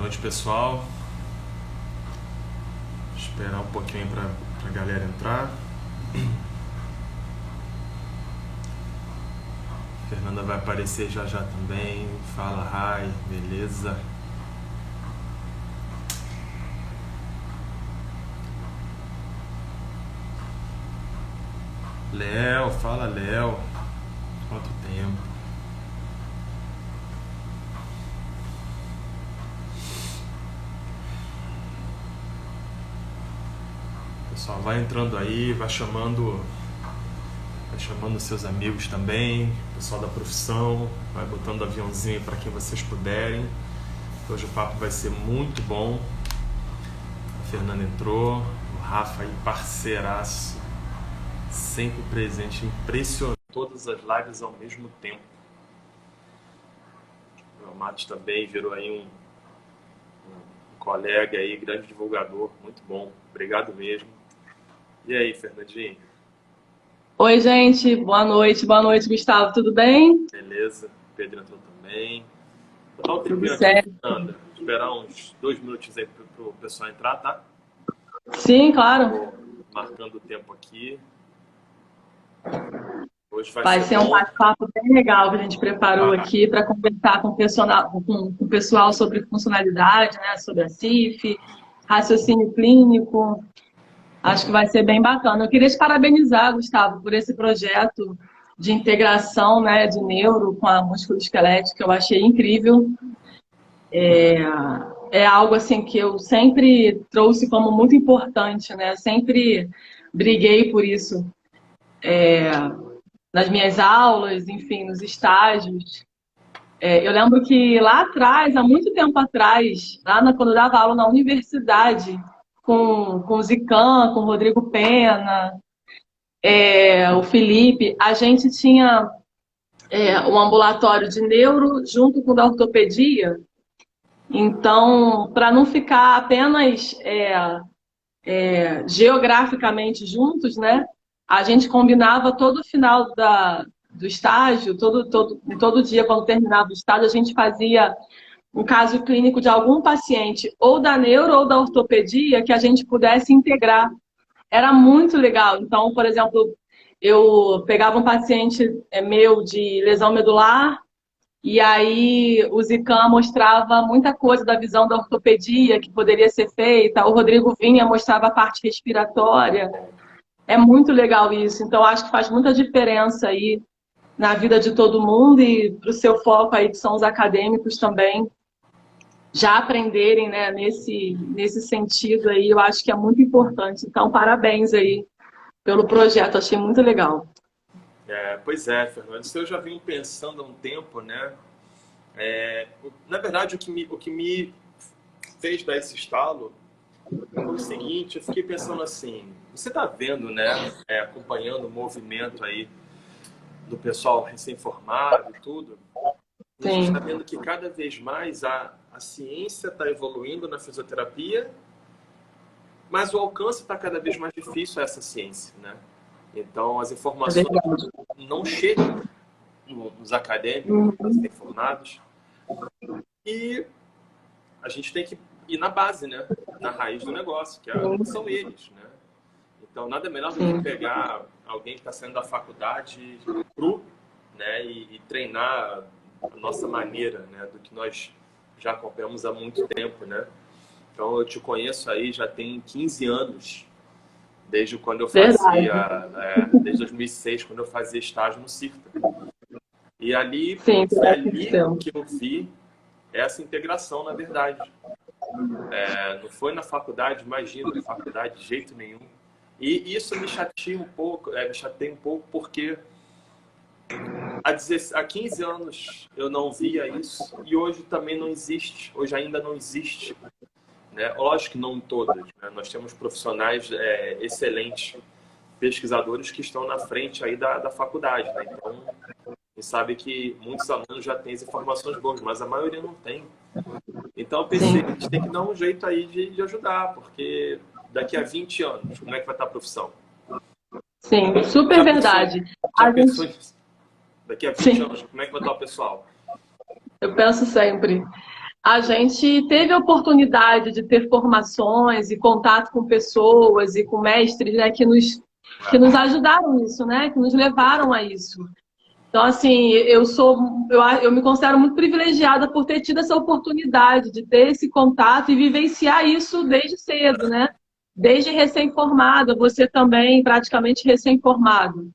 noite, pessoal. Esperar um pouquinho para a galera entrar. Fernanda vai aparecer já já também. Fala, Rai, beleza? Léo, fala, Léo. Quanto tempo? Pessoal, vai entrando aí, vai chamando seus amigos também, pessoal da profissão, vai botando aviãozinho para quem vocês puderem. Hoje o papo vai ser muito bom. A Fernanda entrou, o Rafa aí, parceiraço, sempre presente, impressionante. Todas as lives ao mesmo tempo. O Matos também virou aí um colega aí, grande divulgador, muito bom. Obrigado mesmo. E aí, Fernandinho? Oi, gente, boa noite, Gustavo, tudo bem? Beleza? Pedro entrou também. Vou dar um Tudo tempinho aqui, certo. Fernanda. Esperar uns 2 minutos aí pro pessoal entrar, tá? Sim, claro. Vou marcando o tempo aqui. Hoje vai Vai ser ser um bom. bate-papo bem legal que a gente preparou Ah, aqui para conversar com o pessoal sobre funcionalidade, né, sobre a CIF, raciocínio clínico. Acho que vai ser bem bacana. Eu queria te parabenizar, Gustavo, por esse projeto de integração, né, de neuro com a musculoesquelética. Eu achei incrível. É algo assim que eu sempre trouxe como muito importante, né? Sempre briguei por isso nas minhas aulas, enfim, nos estágios. Eu lembro que lá atrás, há muito tempo atrás, quando eu dava aula na universidade, com o Zican, com o Rodrigo Pena, o Felipe, a gente tinha um ambulatório de neuro junto com o da ortopedia. Então, para não ficar apenas geograficamente juntos, né? A gente combinava todo final do estágio, todo dia, quando terminava o estágio, a gente fazia um caso clínico de algum paciente, ou da neuro ou da ortopedia, que a gente pudesse integrar. Era muito legal. Então, por exemplo, eu pegava um paciente meu de lesão medular, e aí o Zican mostrava muita coisa da visão da ortopedia que poderia ser feita, o Rodrigo vinha mostrava a parte respiratória. É muito legal isso. Então, acho que faz muita diferença aí na vida de todo mundo e para o seu foco aí, que são os acadêmicos também, já aprenderem, né, nesse sentido aí, eu acho que é muito importante. Então, parabéns aí pelo projeto, achei muito legal. pois é, Fernanda. Isso eu já venho pensando há um tempo, né? Na verdade, o que me fez dar esse estalo foi o seguinte: eu fiquei pensando assim, você tá vendo, né? Acompanhando o movimento aí do pessoal recém-formado e tudo. E a gente está Sim, vendo que cada vez mais a ciência está evoluindo na fisioterapia, mas o alcance está cada vez mais difícil a essa ciência, né? Então, as é informações verdade. não chegam nos acadêmicos, nos Uhum. recém-formados, e a gente tem que ir na base, né? Na raiz do negócio, que são eles, né? Então, nada melhor do que Sim, pegar alguém que está saindo da faculdade cru, né? E treinar a nossa maneira, né? Do que nós já acompanhamos há muito tempo, né? Então, eu te conheço aí já tem 15 anos, desde quando eu fazia, verdade. desde 2006, quando eu fazia estágio no CIRTA. E ali, Sim, foi bastante ali tempo. que eu vi essa integração, na verdade. Não foi na faculdade, imagina, na faculdade de jeito nenhum. E isso me chateia um pouco, me chateia um pouco porque há 15 anos eu não via isso e hoje também não existe, hoje ainda não existe, né? Lógico que não todas, né? Nós temos profissionais excelentes, pesquisadores que estão na frente aí da faculdade, né? Então, a gente sabe que muitos alunos já têm as informações boas, mas a maioria não tem. Então, eu pensei, a Sim, gente tem que dar um jeito aí de ajudar, porque daqui a 20 anos, como é que vai estar a profissão? sim, super Já pensou, verdade. já A pensou gente, nisso? Daqui a 20 sim, anos, como é que vai estar o pessoal? eu penso sempre. a gente teve a oportunidade de ter formações e contato com pessoas e com mestres, né, que nos ajudaram nisso, né, que nos levaram a isso. Então, assim, eu me considero muito privilegiada por ter tido essa oportunidade de ter esse contato e vivenciar isso desde cedo, né? Desde recém-formada, você também praticamente recém-formado,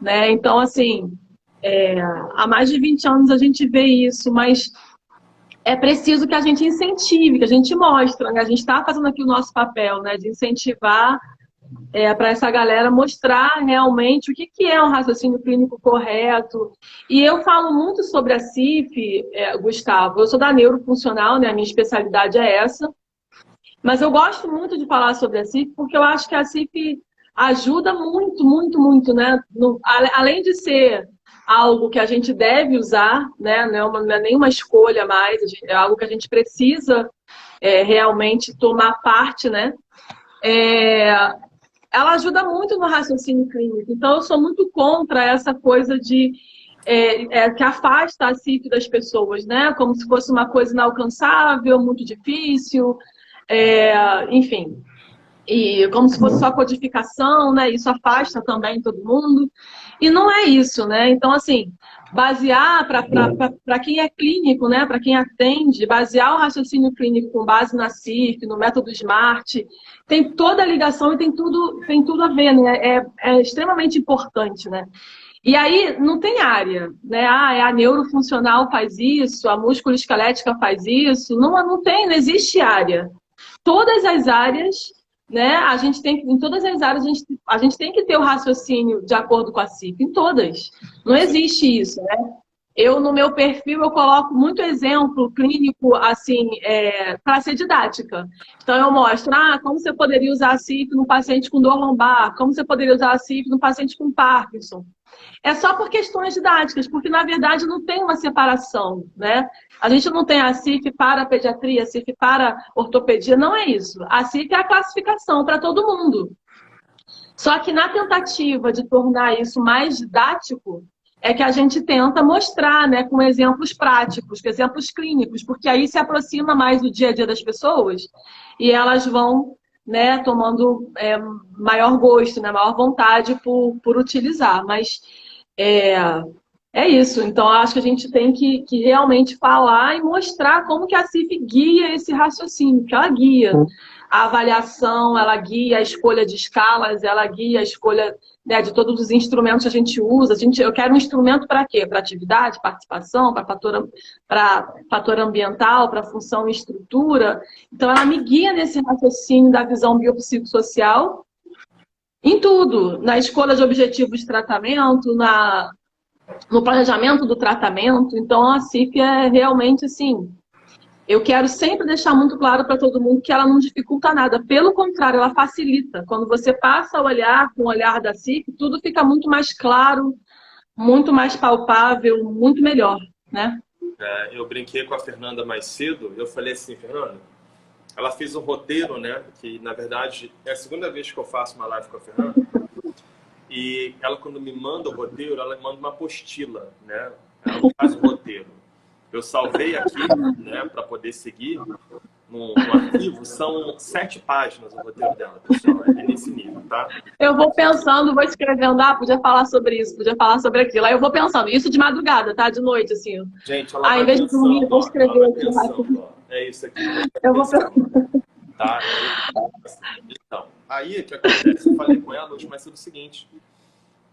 né? Então, assim, há mais de 20 anos a gente vê isso, mas é preciso que a gente incentive, que a gente mostre, né? A gente está fazendo aqui o nosso papel, né? De incentivar para essa galera mostrar realmente o que é um raciocínio clínico correto. E eu falo muito sobre a CIF, Gustavo. Eu sou da neurofuncional, né? A minha especialidade é essa. Mas eu gosto muito de falar sobre a CIF porque eu acho que a CIF ajuda muito, muito, muito, né? Além de ser algo que a gente deve usar, né? Não é nenhuma escolha mais, é algo que a gente precisa realmente tomar parte, né? Ela ajuda muito no raciocínio clínico. Então, eu sou muito contra essa coisa de que afasta a CIF das pessoas, né? Como se fosse uma coisa inalcançável, muito difícil, enfim. E como se fosse só codificação, né? Isso afasta também todo mundo. E não é isso, né? Então, assim, basear para quem é clínico, né? Para quem atende, basear o raciocínio clínico com base na CIF, no método SMART, tem toda a ligação e tem tudo a ver, né? É extremamente importante, né? E aí não tem área, né? A neurofuncional faz isso, a músculo-esquelética faz isso. Não tem, não existe área. Todas as áreas, né? Em todas as áreas a gente tem que ter o raciocínio de acordo com a CIF, em todas. Não existe isso, né? No meu perfil, eu coloco muito exemplo clínico, assim, para ser didática. Então, eu mostro, como você poderia usar a CIF no paciente com dor lombar, como você poderia usar a CIF no paciente com Parkinson. É só por questões didáticas, porque, na verdade, não tem uma separação, né? A gente não tem a CIF para pediatria, a CIF para ortopedia, não é isso. A CIF é a classificação para todo mundo. Só que na tentativa de tornar isso mais didático, é que a gente tenta mostrar, né, com exemplos práticos, com exemplos clínicos, porque aí se aproxima mais do dia a dia das pessoas e elas vão, né, tomando maior gosto, né, maior vontade por utilizar. Mas é isso. Então, eu acho que a gente tem que realmente falar e mostrar como que a CIF guia esse raciocínio, que ela guia a avaliação, ela guia a escolha de escalas, ela guia a escolha, né, de todos os instrumentos que a gente usa. Eu quero um instrumento para quê? Para atividade, participação, para fator ambiental, para função e estrutura. Então, ela me guia nesse raciocínio da visão biopsicossocial em tudo, na escolha de objetivos de tratamento, no planejamento do tratamento. Então, a CIF é realmente assim. Eu quero sempre deixar muito claro para todo mundo que ela não dificulta nada. Pelo contrário, ela facilita. Quando você passa a olhar com o olhar da CIF, tudo fica muito mais claro, muito mais palpável, muito melhor, né? Eu brinquei com a Fernanda mais cedo. Eu falei assim, Fernanda, ela fez um roteiro, né? Que, na verdade, é a segunda vez que eu faço uma live com a Fernanda. E ela, quando me manda o roteiro, ela me manda uma apostila, né? Ela faz o roteiro. Eu salvei aqui, né, para poder seguir no arquivo. São 7 páginas o roteiro dela, pessoal. É nesse nível, tá? Eu vou pensando, vou escrevendo, podia falar sobre isso, podia falar sobre aquilo. Aí eu vou pensando, isso de madrugada, tá? De noite, assim. Gente, ela vai em vez de dormir, eu vou escrever aqui. É isso aqui. Eu vou pensando. Tá? Então, aí o que acontece? Eu falei com ela hoje mais cedo o seguinte.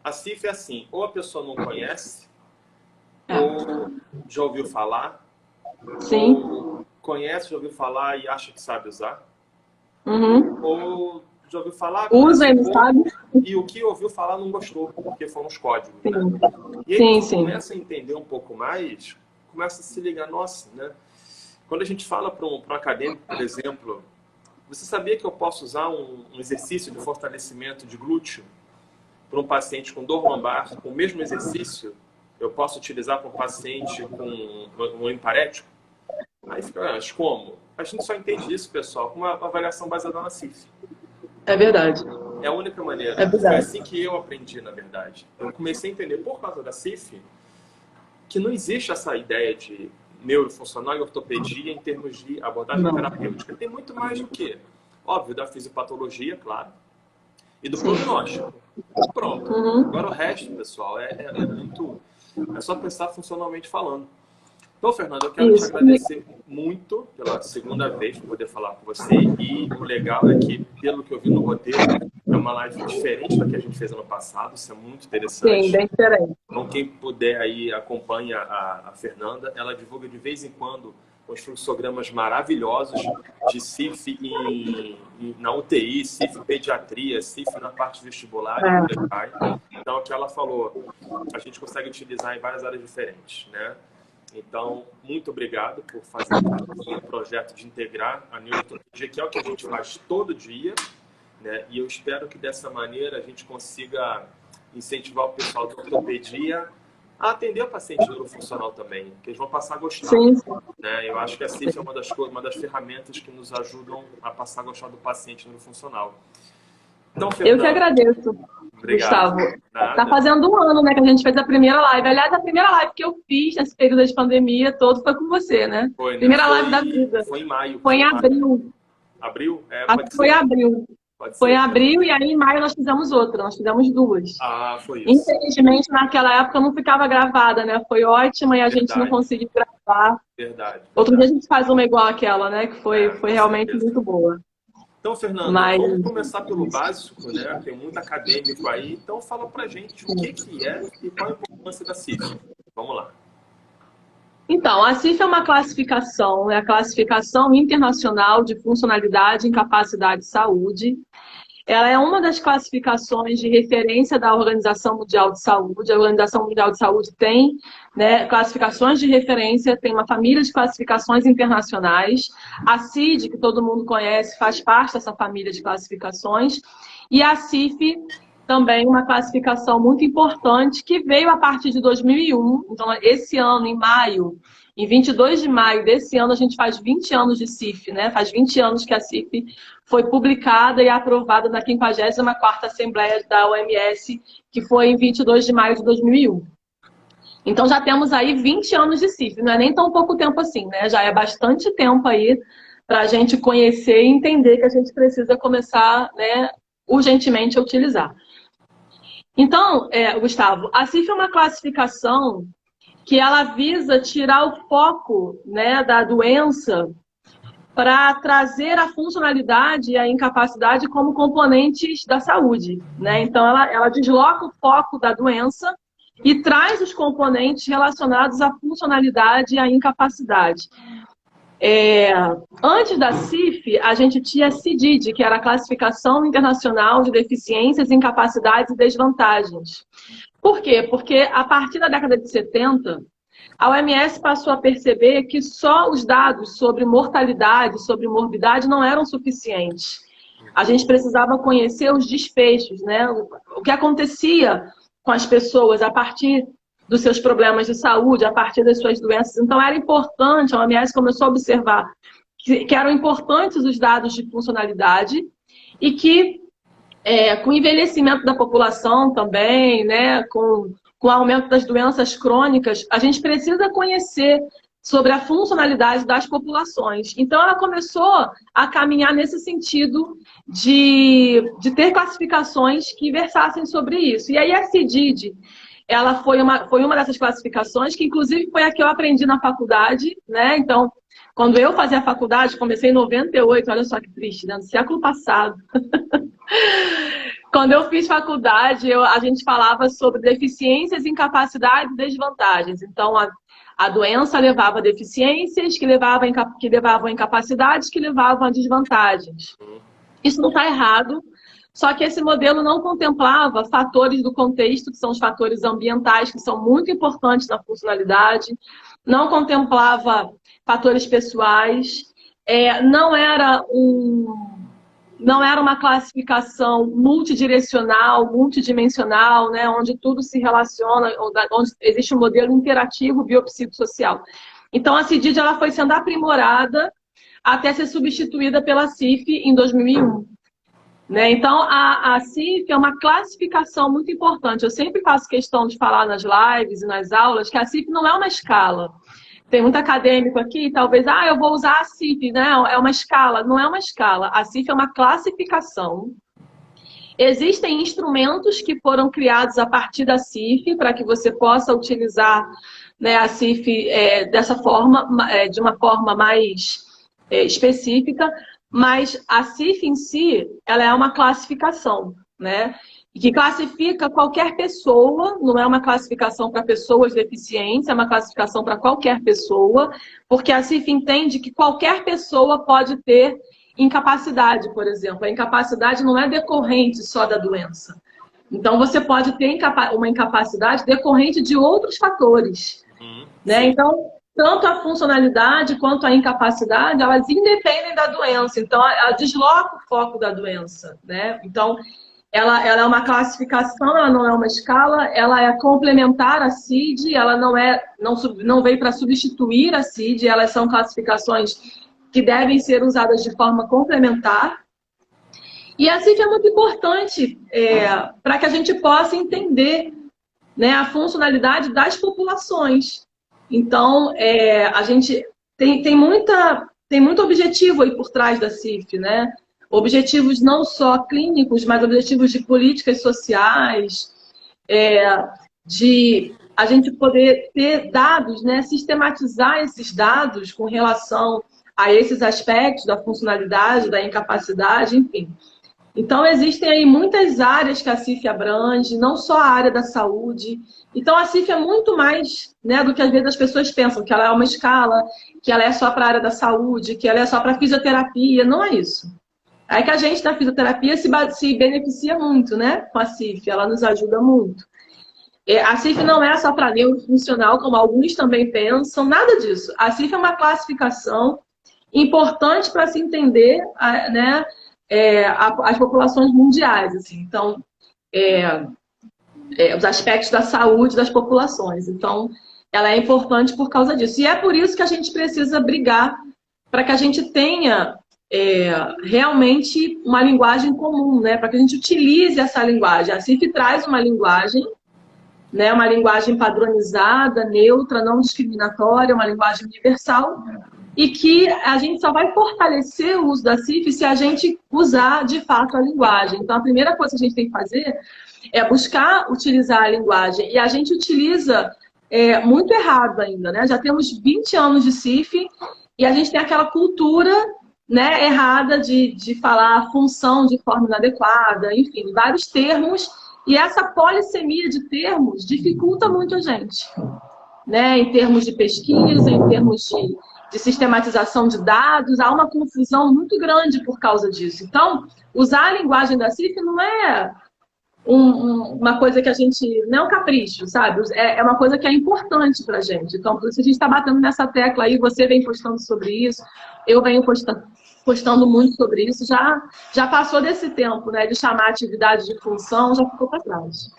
A CIF é assim, ou a pessoa não conhece, ou já ouviu falar, Sim. ou conhece, já ouviu falar e acha que sabe usar, ou já ouviu falar, usa e não sabe, e o que ouviu falar não gostou, porque foram os códigos. Sim. Né? E aí sim. começa a entender um pouco mais, começa a se ligar, nossa, né? Quando a gente fala para um acadêmico, por exemplo, você sabia que eu posso usar um exercício de fortalecimento de glúteo para um paciente com dor lombar, com o mesmo exercício, eu posso utilizar para um paciente com um emparético? Aí fica, mas como? A gente só entende isso, pessoal, com uma avaliação baseada na CIF. É verdade. É a única maneira. É verdade. Foi assim que eu aprendi, na verdade. Eu comecei a entender, por causa da CIF, que não existe essa ideia de neurofuncional e ortopedia em termos de abordagem Não. terapêutica. Tem muito mais do que, óbvio, da fisiopatologia, claro, e do Sim. prognóstico. Pronto. Uhum. Agora o resto, pessoal, muito... É só pensar funcionalmente falando. Então, Fernando, eu quero te Isso. agradecer muito pela segunda vez por poder falar com você. E o legal é que, pelo que eu vi no roteiro, é uma live diferente da que a gente fez ano passado. Isso é muito interessante. Sim, bem diferente. Então, quem puder aí acompanha a Fernanda. Ela divulga de vez em quando uns fluxogramas maravilhosos de CIF na UTI, CIF pediatria, CIF na parte vestibular e por aí vai. Então, o que ela falou, a gente consegue utilizar em várias áreas diferentes, né? Então, muito obrigado por fazer o projeto de integrar a neuroortopedia, que é o que a gente faz todo dia, né? E eu espero que dessa maneira a gente consiga incentivar o pessoal da ortopedia a atender o paciente neurofuncional também, que eles vão passar a gostar. Sim. Né? Eu acho que a CIF é uma das ferramentas que nos ajudam a passar a gostar do paciente neurofuncional. Então, Fernanda, Eu que agradeço, obrigado. Gustavo. Tá fazendo um ano, né, que a gente fez a primeira live. Aliás, a primeira live que eu fiz nesse período de pandemia todo foi com você, né? Foi, né? Primeira live da vida. Foi em maio. Foi em abril. Abril? Acho que foi em abril. Foi em abril e aí em maio nós fizemos outra, nós fizemos duas. Ah, foi isso. Infelizmente, naquela época não ficava gravada, né? Foi ótima e a gente não conseguiu gravar. Verdade. Outro dia a gente faz uma igual àquela, né? Que foi realmente muito boa. Então, Fernando, vamos começar pelo básico, né? Tem muito acadêmico aí. Então, fala pra gente o que é e qual a importância da CIF. Vamos lá. Então, a CIF é uma classificação, é a classificação internacional de funcionalidade, incapacidade e saúde. Ela é uma das classificações de referência da Organização Mundial de Saúde. A Organização Mundial de Saúde tem, né, classificações de referência, tem uma família de classificações internacionais. A CID, que todo mundo conhece, faz parte dessa família de classificações. E a CIF, também uma classificação muito importante, que veio a partir de 2001. Então, esse ano, em maio, em 22 de maio desse ano, a gente faz 20 anos de CIF, né? Faz 20 anos que a CIF foi publicada e aprovada na 54ª Assembleia da OMS, que foi em 22 de maio de 2001. Então, já temos aí 20 anos de CIF. Não é nem tão pouco tempo assim, né? Já é bastante tempo aí para a gente conhecer e entender que a gente precisa começar, né, urgentemente a utilizar. Então, Gustavo, a CIF é uma classificação que ela visa tirar o foco, né, da doença para trazer a funcionalidade e a incapacidade como componentes da saúde, né? Então, ela desloca o foco da doença e traz os componentes relacionados à funcionalidade e à incapacidade. Antes da CIF, a gente tinha a CIDID, que era a Classificação Internacional de Deficiências, Incapacidades e Desvantagens. Por quê? Porque a partir da década de 70, a OMS passou a perceber que só os dados sobre mortalidade, sobre morbidade, não eram suficientes. A gente precisava conhecer os desfechos, né? O que acontecia com as pessoas a partir dos seus problemas de saúde, a partir das suas doenças. Então, era importante, a OMS começou a observar que eram importantes os dados de funcionalidade e que, com o envelhecimento da população também, né, com o aumento das doenças crônicas, a gente precisa conhecer sobre a funcionalidade das populações. Então, ela começou a caminhar nesse sentido de ter classificações que versassem sobre isso. E aí, a CIDID, ela foi uma dessas classificações, que inclusive foi a que eu aprendi na faculdade, né? Então, quando eu fazia a faculdade, comecei em 98, olha só que triste, né? No século passado. Quando eu fiz faculdade, a gente falava sobre deficiências, incapacidades e desvantagens. Então, a doença levava a deficiências, que levavam a incapacidades, que levavam a desvantagens. Isso não está errado. Só que esse modelo não contemplava fatores do contexto, que são os fatores ambientais, que são muito importantes na funcionalidade, não contemplava fatores pessoais, não era uma classificação multidirecional, multidimensional, né, onde tudo se relaciona, onde existe um modelo interativo biopsicossocial. Então, a CIDID ela foi sendo aprimorada até ser substituída pela CIF em 2001. Né? Então, a CIF é uma classificação muito importante. Eu sempre faço questão de falar nas lives e nas aulas que a CIF não é uma escala. tem muito acadêmico aqui, talvez, eu vou usar a CIF, né? É uma escala. Não é uma escala. A CIF é uma classificação. Existem instrumentos que foram criados a partir da CIF para que você possa utilizar, né, a CIF dessa forma, de uma forma mais específica, mas a CIF em si, ela é uma classificação, né? Que classifica qualquer pessoa, não é uma classificação para pessoas deficientes, é uma classificação para qualquer pessoa, porque a CIF entende que qualquer pessoa pode ter incapacidade, por exemplo. A incapacidade não é decorrente só da doença. Então, você pode ter uma incapacidade decorrente de outros fatores, né? Então, tanto a funcionalidade quanto a incapacidade, elas independem da doença. Então, ela desloca o foco da doença, né? Então, ela é uma classificação, ela não é uma escala, ela é complementar à CID, ela não veio para substituir a CID, elas são classificações que devem ser usadas de forma complementar. E a CIF é muito importante para que a gente possa entender, né, a funcionalidade das populações. Então, a gente tem muito objetivo aí por trás da CIF, né? Objetivos não só clínicos, mas objetivos de políticas sociais, de a gente poder ter dados, né, sistematizar esses dados com relação a esses aspectos da funcionalidade, da incapacidade, enfim. Então, existem aí muitas áreas que a CIF abrange, não só a área da saúde. Então, a CIF é muito mais, né, do que às vezes as pessoas pensam, que ela é uma escala, que ela é só para a área da saúde, que ela é só para fisioterapia. Não é isso. É que a gente da fisioterapia se beneficia muito, né, com a CIF, ela nos ajuda muito. A CIF não é só para neurofuncional, como alguns também pensam, nada disso. A CIF é uma classificação importante para se entender, né, as populações mundiais. Assim. Então, os aspectos da saúde das populações. Então, ela é importante por causa disso. E é por isso que a gente precisa brigar para que a gente tenha realmente uma linguagem comum, né, para que a gente utilize essa linguagem. A CIF traz uma linguagem, né, uma linguagem padronizada, neutra, não discriminatória, uma linguagem universal, e que a gente só vai fortalecer o uso da CIF se a gente usar, de fato, a linguagem. Então, a primeira coisa que a gente tem que fazer é buscar utilizar a linguagem. E a gente utiliza muito errado ainda, né? Já temos 20 anos de CIF e a gente tem aquela cultura, né, errada de falar função de forma inadequada, enfim, vários termos. E essa polissemia de termos dificulta muito a gente, né? Em termos de pesquisa, em termos de sistematização de dados, há uma confusão muito grande por causa disso. Então, usar a linguagem da CIF não é uma coisa que a gente... Não é um capricho, sabe? É uma coisa que é importante para a gente. Então, por isso a gente está batendo nessa tecla aí, você vem postando sobre isso, eu venho postando muito sobre isso, já passou desse tempo, né, de chamar atividade de função, já ficou para trás.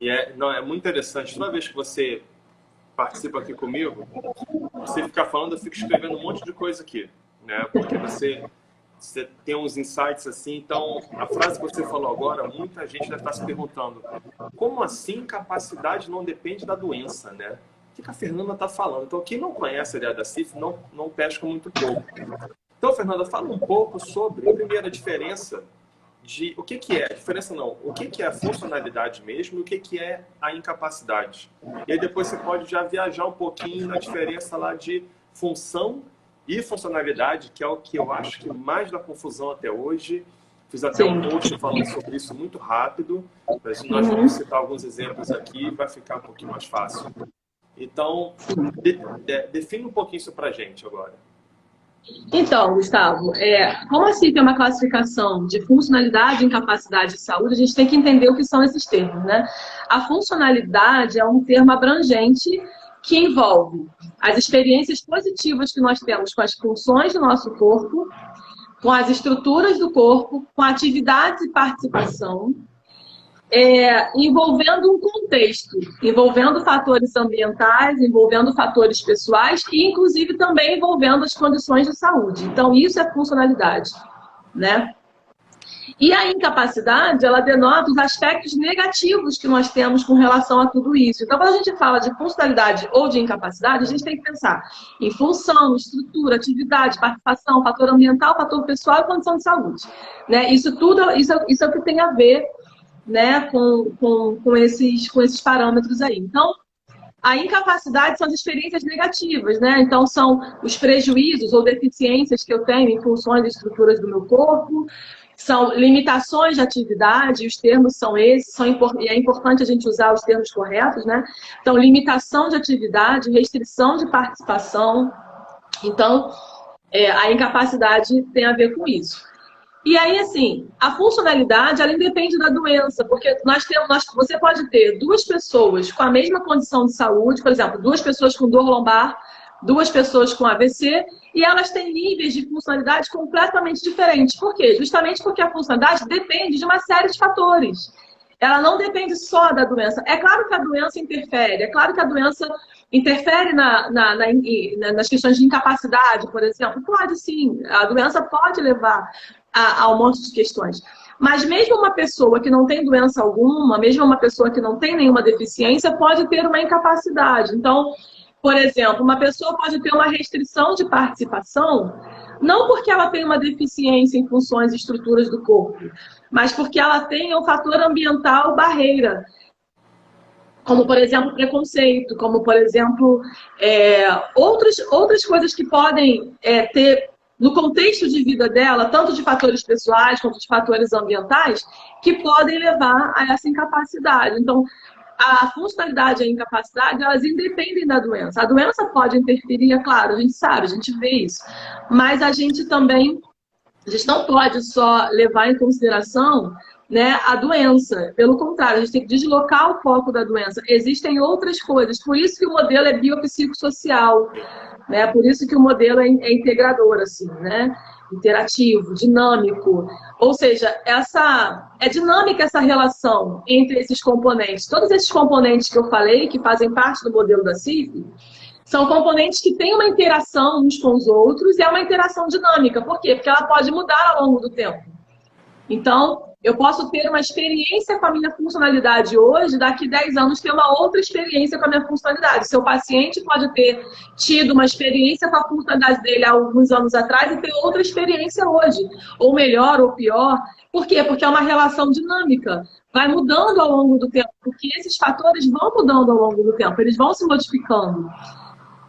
É muito interessante. Toda vez que você participa aqui comigo, você fica falando, eu fico escrevendo um monte de coisa aqui, né? Porque você tem uns insights assim. Então, a frase que você falou agora, muita gente deve estar se perguntando: como assim capacidade não depende da doença, né? O que a Fernanda está falando? Então, quem não conhece a ideia da CIF não pesca muito pouco. Então, Fernanda, fala um pouco sobre, primeiro, a diferença de... O que é? A diferença não. O que é a funcionalidade mesmo e o que é a incapacidade. E aí depois você pode já viajar um pouquinho na diferença lá de função e funcionalidade, que é o que eu acho que mais dá confusão até hoje. Fiz até um post falando sobre isso muito rápido. Nós vamos citar alguns exemplos aqui e vai ficar um pouquinho mais fácil. Então, define um pouquinho isso pra gente agora. Então, Gustavo, como a CIF é uma classificação de funcionalidade, incapacidade e saúde, a gente tem que entender o que são esses termos, né? A funcionalidade é um termo abrangente que envolve as experiências positivas que nós temos com as funções do nosso corpo, com as estruturas do corpo, com atividades e participação, envolvendo um contexto, envolvendo fatores ambientais, envolvendo fatores pessoais e, inclusive, também envolvendo as condições de saúde. Então, isso é funcionalidade, né? E a incapacidade, ela denota os aspectos negativos que nós temos com relação a tudo isso. Então, quando a gente fala de funcionalidade ou de incapacidade, a gente tem que pensar em função, estrutura, atividade, participação, fator ambiental, fator pessoal e condição de saúde. Né? Isso tudo, isso é o que tem a ver, né, com esses parâmetros aí. Então, a incapacidade são as experiências negativas, né? Então, são os prejuízos ou deficiências que eu tenho em funções e estruturas do meu corpo, são limitações de atividade, os termos são esses, e é importante a gente usar os termos corretos, né? Então, limitação de atividade, restrição de participação. Então, a incapacidade tem a ver com isso. E aí, assim, a funcionalidade, ela independe da doença, porque você pode ter duas pessoas com a mesma condição de saúde, por exemplo, duas pessoas com dor lombar, duas pessoas com AVC, e elas têm níveis de funcionalidade completamente diferentes. Por quê? Justamente porque a funcionalidade depende de uma série de fatores. Ela não depende só da doença. É claro que a doença interfere, é claro que a doença interfere nas questões de incapacidade, por exemplo. Pode sim, a doença pode levar a um monte de questões. Mas mesmo uma pessoa que não tem doença alguma, mesmo uma pessoa que não tem nenhuma deficiência, pode ter uma incapacidade. Então, por exemplo, uma pessoa pode ter uma restrição de participação, não porque ela tem uma deficiência em funções e estruturas do corpo, mas porque ela tem um fator ambiental barreira, como, por exemplo, preconceito, como, por exemplo, outras coisas que podem ter no contexto de vida dela, tanto de fatores pessoais quanto de fatores ambientais, que podem levar a essa incapacidade. Então, a funcionalidade e a incapacidade, elas independem da doença. A doença pode interferir, é claro, a gente sabe, a gente vê isso. Mas a gente não pode só levar em consideração, né, a doença. Pelo contrário, a gente tem que deslocar o foco da doença. Existem outras coisas. Por isso que o modelo é biopsicossocial, né? Por isso que o modelo é integrador, assim, né? Interativo, dinâmico. Ou seja, é dinâmica essa relação entre esses componentes. Todos esses componentes que eu falei, que fazem parte do modelo da CIF, são componentes que têm uma interação uns com os outros e é uma interação dinâmica. Por quê? Porque ela pode mudar ao longo do tempo. Então, eu posso ter uma experiência com a minha funcionalidade hoje, daqui 10 anos ter uma outra experiência com a minha funcionalidade. Seu paciente pode ter tido uma experiência com a funcionalidade dele há alguns anos atrás e ter outra experiência hoje, ou melhor ou pior. Por quê? Porque é uma relação dinâmica. Vai mudando ao longo do tempo, porque esses fatores vão mudando ao longo do tempo, eles vão se modificando.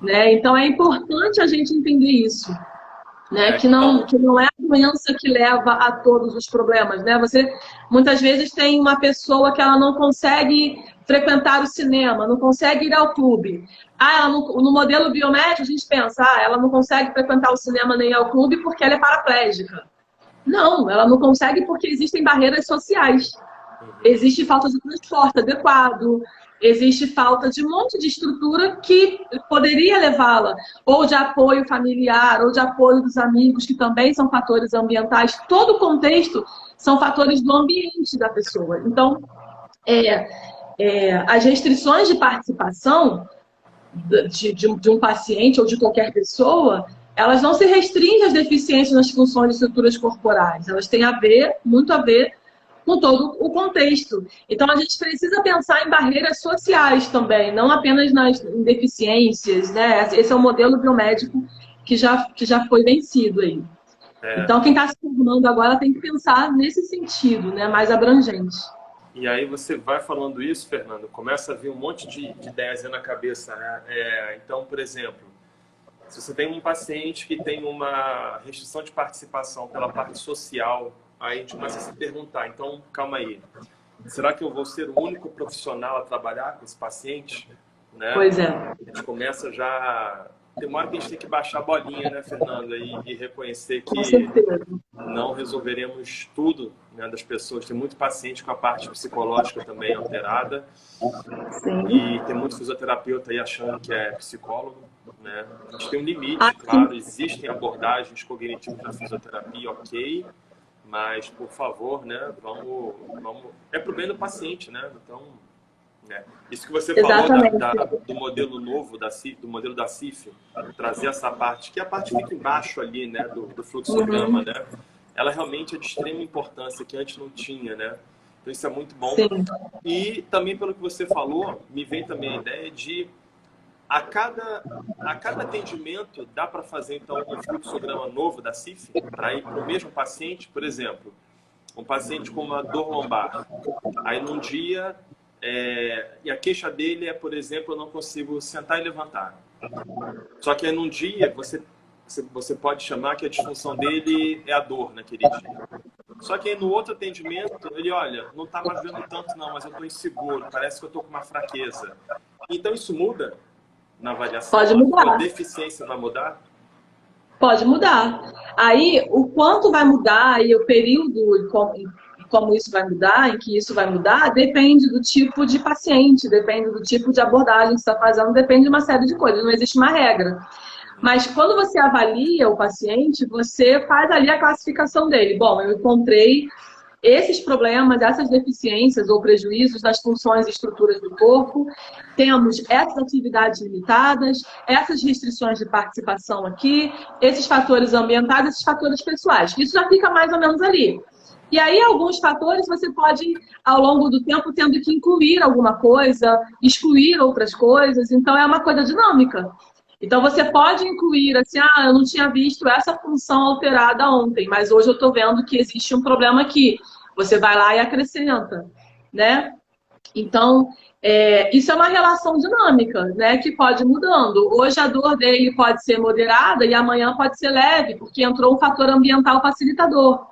Né? Então, é importante a gente entender isso. Né? Que não é a doença que leva a todos os problemas, né? Você muitas vezes tem uma pessoa que ela não consegue frequentar o cinema, não consegue ir ao clube. No modelo biomédico a gente pensa, ela não consegue frequentar o cinema nem ir ao clube porque ela é paraplégica. Não, ela não consegue porque existem barreiras sociais. Existe falta de transporte adequado, existe falta de um monte de estrutura que poderia levá-la, ou de apoio familiar, ou de apoio dos amigos, que também são fatores ambientais. Todo o contexto são fatores do ambiente da pessoa. Então, as restrições de participação de um paciente ou de qualquer pessoa, elas não se restringem às deficiências nas funções e estruturas corporais. Elas têm muito a ver com todo o contexto. Então, a gente precisa pensar em barreiras sociais também, não apenas em deficiências, né? Esse é o modelo biomédico que já foi vencido aí. Então, quem está se formando agora tem que pensar nesse sentido, né? Mais abrangente. E aí você vai falando isso, Fernando, começa a vir um monte de ideias na cabeça, né? Então, por exemplo, se você tem um paciente que tem uma restrição de participação pela parte social, aí a gente começa a se perguntar, então, calma aí, será que eu vou ser o único profissional a trabalhar com esse paciente? Né? Pois é. A gente começa já... Tem uma hora que a gente tem que baixar a bolinha, né, Fernanda? E reconhecer que não resolveremos tudo, né, das pessoas. Tem muito paciente com a parte psicológica também alterada. Sim. E tem muito fisioterapeuta aí achando que é psicólogo. Né? A gente tem um limite, claro. Existem abordagens cognitivas na fisioterapia, ok. Mas, por favor, né, vamos... É pro bem do paciente, né? Então, isso que você falou do modelo novo, do modelo da CIF, trazer essa parte, que a parte fica embaixo ali, né, do fluxograma, né? ela realmente é de extrema importância, que antes não tinha, né? Então isso é muito bom. Sim. E também pelo que você falou, me vem também a ideia de a cada atendimento dá para fazer então um fluxograma novo da CIF para ir para o mesmo paciente, por exemplo, um paciente com uma dor lombar. Aí num dia e a queixa dele é, por exemplo, eu não consigo sentar e levantar. Só que aí num dia você pode chamar que a disfunção dele é a dor naquele dia. Só que aí no outro atendimento, ele, olha, não está mais doendo tanto não, mas eu estou inseguro, parece que eu estou com uma fraqueza. Então isso muda na avaliação? Pode mudar. A deficiência vai mudar? Pode mudar. Aí, o quanto vai mudar e o período e como isso vai mudar, em que isso vai mudar, depende do tipo de paciente, depende do tipo de abordagem que você está fazendo, depende de uma série de coisas, não existe uma regra. Mas quando você avalia o paciente, você faz ali a classificação dele. Bom, eu encontrei esses problemas, essas deficiências ou prejuízos das funções e estruturas do corpo, temos essas atividades limitadas, essas restrições de participação aqui, esses fatores ambientais, esses fatores pessoais. Isso já fica mais ou menos ali. E aí, alguns fatores você pode, ao longo do tempo, tendo que incluir alguma coisa, excluir outras coisas, então é uma coisa dinâmica. Então, você pode incluir, assim, eu não tinha visto essa função alterada ontem, mas hoje eu estou vendo que existe um problema aqui. Você vai lá e acrescenta, né? Então, isso é uma relação dinâmica, né? Que pode ir mudando. Hoje a dor dele pode ser moderada e amanhã pode ser leve, porque entrou um fator ambiental facilitador,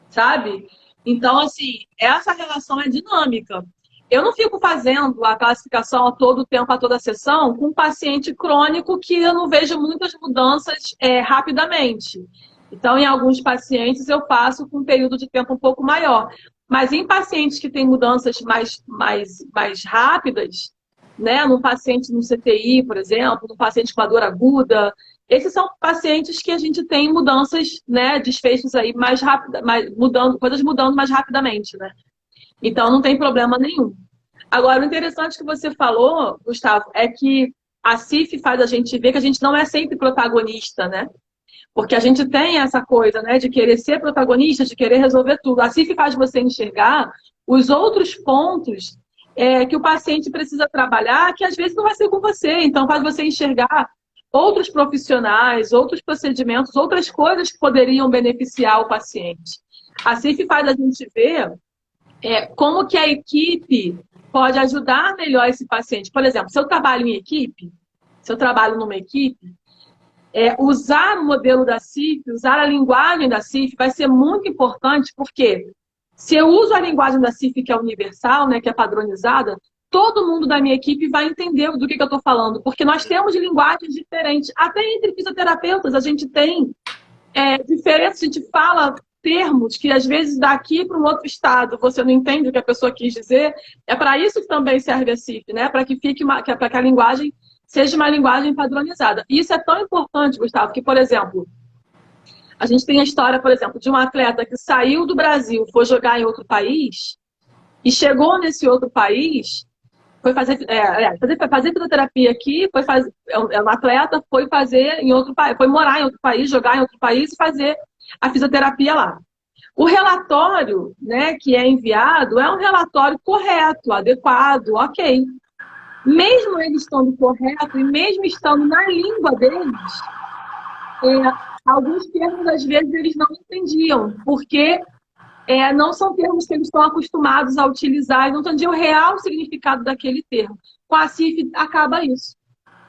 sabe? Então, assim, essa relação é dinâmica. Eu não fico fazendo a classificação a todo tempo, a toda sessão, com um paciente crônico que eu não vejo muitas mudanças rapidamente. Então, em alguns pacientes, eu faço com um período de tempo um pouco maior. Mas em pacientes que têm mudanças mais rápidas, né? Num paciente no CTI, por exemplo, num paciente com a dor aguda, esses são pacientes que a gente tem mudanças, né? Desfechos aí mais rápidas, coisas mudando mais rapidamente, né? Então, não tem problema nenhum. Agora, o interessante que você falou, Gustavo, é que a CIF faz a gente ver que a gente não é sempre protagonista, né? Porque a gente tem essa coisa, né, de querer ser protagonista, de querer resolver tudo. A CIF faz você enxergar os outros pontos que o paciente precisa trabalhar, que às vezes não vai ser com você. Então, faz você enxergar outros profissionais, outros procedimentos, outras coisas que poderiam beneficiar o paciente. A CIF faz a gente ver como que a equipe pode ajudar melhor esse paciente. Por exemplo, se eu trabalho em equipe, se eu trabalho numa equipe, usar o modelo da CIF, usar a linguagem da CIF vai ser muito importante, porque se eu uso a linguagem da CIF, que é universal, né, que é padronizada, todo mundo da minha equipe vai entender do que eu estou falando, porque nós temos linguagens diferentes. Até entre fisioterapeutas a gente tem diferenças, a gente fala termos que às vezes daqui para um outro estado você não entende o que a pessoa quis dizer. É para isso que também serve a CIF, né? Para que fique para que a linguagem seja uma linguagem padronizada. E isso é tão importante, Gustavo, que, por exemplo, a gente tem a história, por exemplo, de um atleta que saiu do Brasil, foi jogar em outro país, e chegou nesse outro país, foi fazer fisioterapia aqui, um atleta, foi fazer em outro país, foi morar em outro país, jogar em outro país e fazer a fisioterapia lá. O relatório, né, que é enviado é um relatório correto, adequado, ok. Mesmo ele estando correto e mesmo estando na língua deles, alguns termos, às vezes, eles não entendiam, porque não são termos que eles estão acostumados a utilizar, e não entendiam o real significado daquele termo. Com a CIF, acaba isso.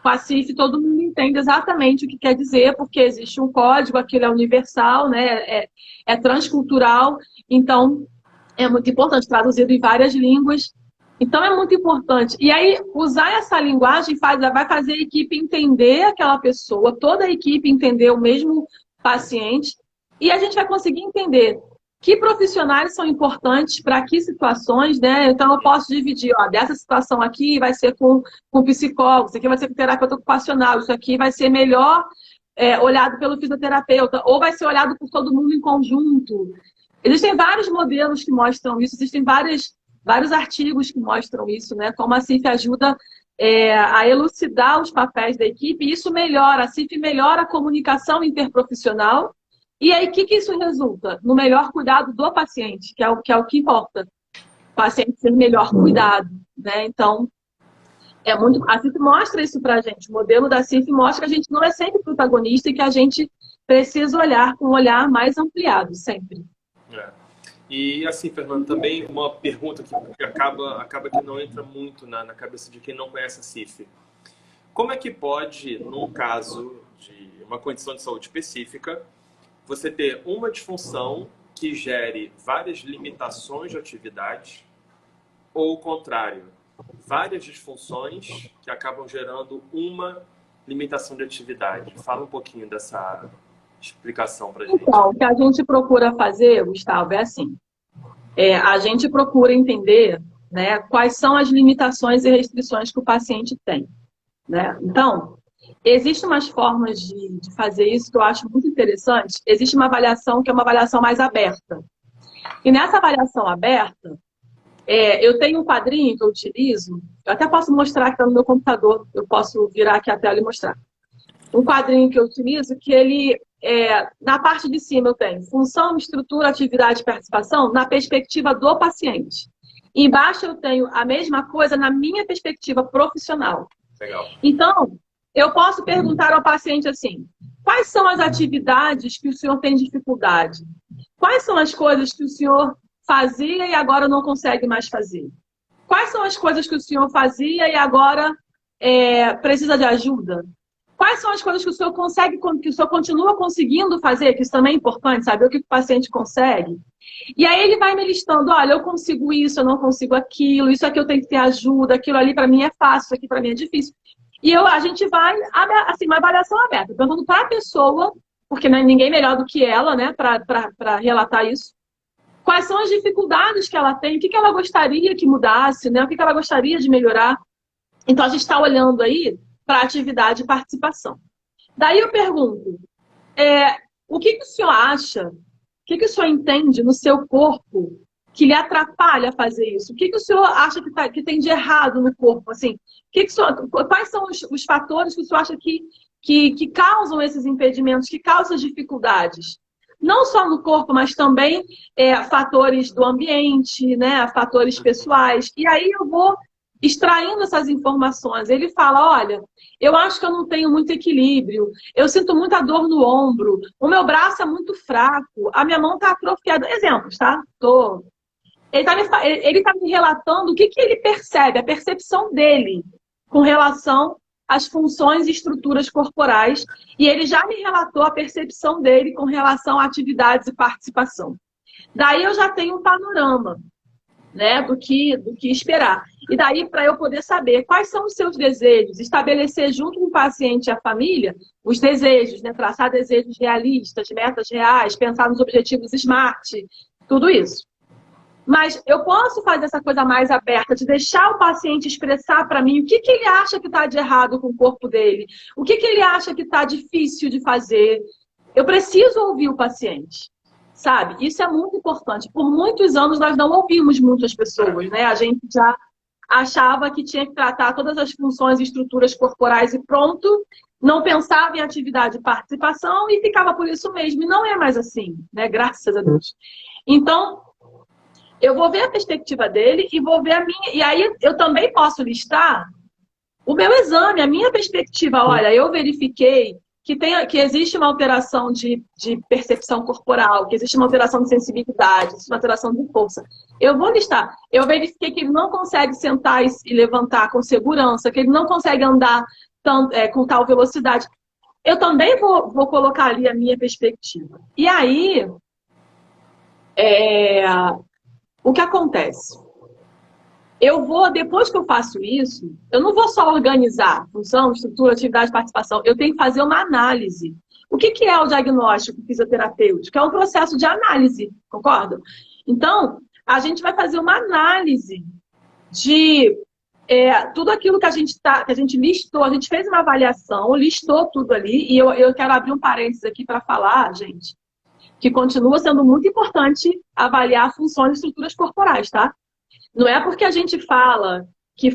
Com a CIF, todo mundo entende exatamente o que quer dizer, porque existe um código, aquilo é universal, né? É transcultural, então é muito importante, traduzido em várias línguas. Então, é muito importante. E aí, usar essa linguagem vai fazer a equipe entender aquela pessoa, toda a equipe entender o mesmo paciente, e a gente vai conseguir entender que profissionais são importantes para que situações, né? Então, eu posso dividir, dessa situação aqui vai ser com psicólogo, isso aqui vai ser com terapeuta ocupacional, isso aqui vai ser melhor olhado pelo fisioterapeuta, ou vai ser olhado por todo mundo em conjunto. Existem vários modelos que mostram isso, existem vários artigos que mostram isso, né? Como a CIF ajuda a elucidar os papéis da equipe, e isso melhora, a CIF melhora a comunicação interprofissional E aí, o que isso resulta? No melhor cuidado do paciente, que é o que importa. O paciente ser melhor cuidado, né? Então, a CIF mostra isso pra gente. O modelo da CIF mostra que a gente não é sempre protagonista e que a gente precisa olhar com um olhar mais ampliado, sempre. É. E assim, Fernando, também uma pergunta que acaba que não entra muito na cabeça de quem não conhece a CIF. Como é que pode, num caso de uma condição de saúde específica, você ter uma disfunção que gere várias limitações de atividade, ou o contrário, várias disfunções que acabam gerando uma limitação de atividade? Fala um pouquinho dessa explicação para a gente. Então, o que a gente procura fazer, Gustavo, é assim. A gente procura entender, né, quais são as limitações e restrições que o paciente tem. Né? Então, existem umas formas de fazer isso que eu acho muito interessante. Existe uma avaliação que é uma avaliação mais aberta. E nessa avaliação aberta, eu tenho um quadrinho que eu utilizo, eu até posso mostrar aqui no meu computador, eu posso virar aqui a tela e mostrar. Um quadrinho que eu utilizo que ele, na parte de cima eu tenho função, estrutura, atividade e participação na perspectiva do paciente. E embaixo eu tenho a mesma coisa na minha perspectiva profissional. Legal. Então, eu posso perguntar ao paciente assim, quais são as atividades que o senhor tem dificuldade? Quais são as coisas que o senhor fazia e agora não consegue mais fazer? Quais são as coisas que o senhor fazia e agora precisa de ajuda? Quais são as coisas que o senhor consegue, que o senhor continua conseguindo fazer, que isso também é importante, saber o que o paciente consegue? E aí ele vai me listando, olha, eu consigo isso, eu não consigo aquilo, isso aqui eu tenho que ter ajuda, aquilo ali para mim é fácil, isso aqui para mim é difícil. E a gente vai, assim, uma avaliação aberta, perguntando para a pessoa, porque não é ninguém melhor do que ela, né, para relatar isso. Quais são as dificuldades que ela tem, o que ela gostaria que mudasse, né, o que ela gostaria de melhorar. Então a gente está olhando aí para atividade e participação. Daí eu pergunto, o que o senhor acha, o que o senhor entende no seu corpo que lhe atrapalha a fazer isso? O que o senhor acha que tem de errado no corpo? Assim, quais são os fatores que o senhor acha que causam esses impedimentos, que causam essas dificuldades? Não só no corpo, mas também fatores do ambiente, né, fatores pessoais. E aí eu vou extraindo essas informações. Ele fala, olha, eu acho que eu não tenho muito equilíbrio, eu sinto muita dor no ombro, o meu braço é muito fraco, a minha mão está atrofiada. Exemplos, tá? Ele está me relatando o que ele percebe, a percepção dele com relação às funções e estruturas corporais, e ele já me relatou a percepção dele com relação a atividades e participação. Daí eu já tenho um panorama, né, do que esperar. E daí, para eu poder saber quais são os seus desejos, estabelecer junto com o paciente e a família os desejos, né, traçar desejos realistas, metas reais, pensar nos objetivos SMART, tudo isso. Mas eu posso fazer essa coisa mais aberta, de deixar o paciente expressar para mim o que ele acha que está de errado com o corpo dele, o que ele acha que está difícil de fazer. Eu preciso ouvir o paciente. Sabe? Isso é muito importante. Por muitos anos nós não ouvimos muitas pessoas, né? A gente já achava que tinha que tratar todas as funções e estruturas corporais e pronto, não pensava em atividade e participação e ficava por isso mesmo. E não é mais assim, né? Graças a Deus. Então, eu vou ver a perspectiva dele e vou ver a minha. E aí eu também posso listar o meu exame, a minha perspectiva. Olha, eu verifiquei que existe uma alteração de percepção corporal, que existe uma alteração de sensibilidade, existe uma alteração de força. Eu vou listar. Eu verifiquei que ele não consegue sentar e levantar com segurança, que ele não consegue andar com tal velocidade. Eu também vou colocar ali a minha perspectiva. E aí, o que acontece? Depois que eu faço isso, eu não vou só organizar função, estrutura, atividade, participação. Eu tenho que fazer uma análise. O que é o diagnóstico fisioterapêutico? É um processo de análise, concorda? Então, a gente vai fazer uma análise de tudo aquilo que a gente listou. A gente fez uma avaliação, listou tudo ali. E eu quero abrir um parênteses aqui para falar, gente, que continua sendo muito importante avaliar funções e estruturas corporais, tá? Não é porque a gente fala que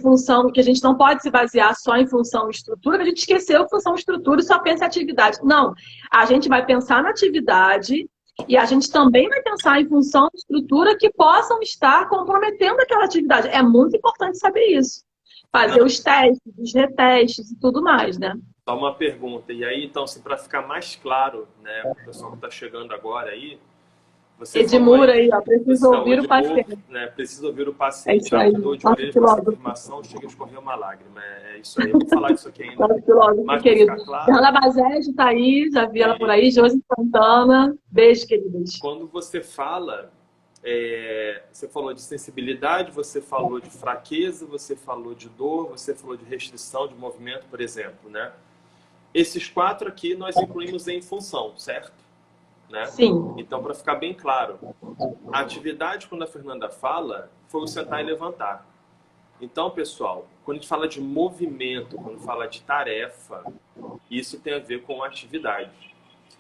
a gente não pode se basear só em função e estrutura, que a gente esqueceu função e estrutura e só pensa em atividade. Não, a gente vai pensar na atividade e a gente também vai pensar em função e estrutura que possam estar comprometendo aquela atividade. É muito importante saber isso. Fazer os testes, os retestes e tudo mais, né? Só uma pergunta. E aí, então, assim, para ficar mais claro, né, para o pessoal que está chegando agora aí, você Edmura aí, ó, precisa ouvir o paciente. Né, precisa ouvir o paciente. É isso aí. Dor de orelha com essa afirmação, chega a escorrer uma lágrima. É isso aí. Eu vou falar isso aqui ainda. Mas querido. Claro. Carla Bazeste está aí, já vi ela por aí. Josi Santana. Beijo, queridos. Quando você fala, você falou de sensibilidade, você falou de fraqueza, você falou de dor, você falou de restrição de movimento, por exemplo, né? Esses 4 aqui nós incluímos em função, certo? Né? Sim. Então, para ficar bem claro, a atividade, quando a Fernanda fala, foi o sentar e levantar. Então, pessoal, quando a gente fala de movimento, quando fala de tarefa, isso tem a ver com atividade.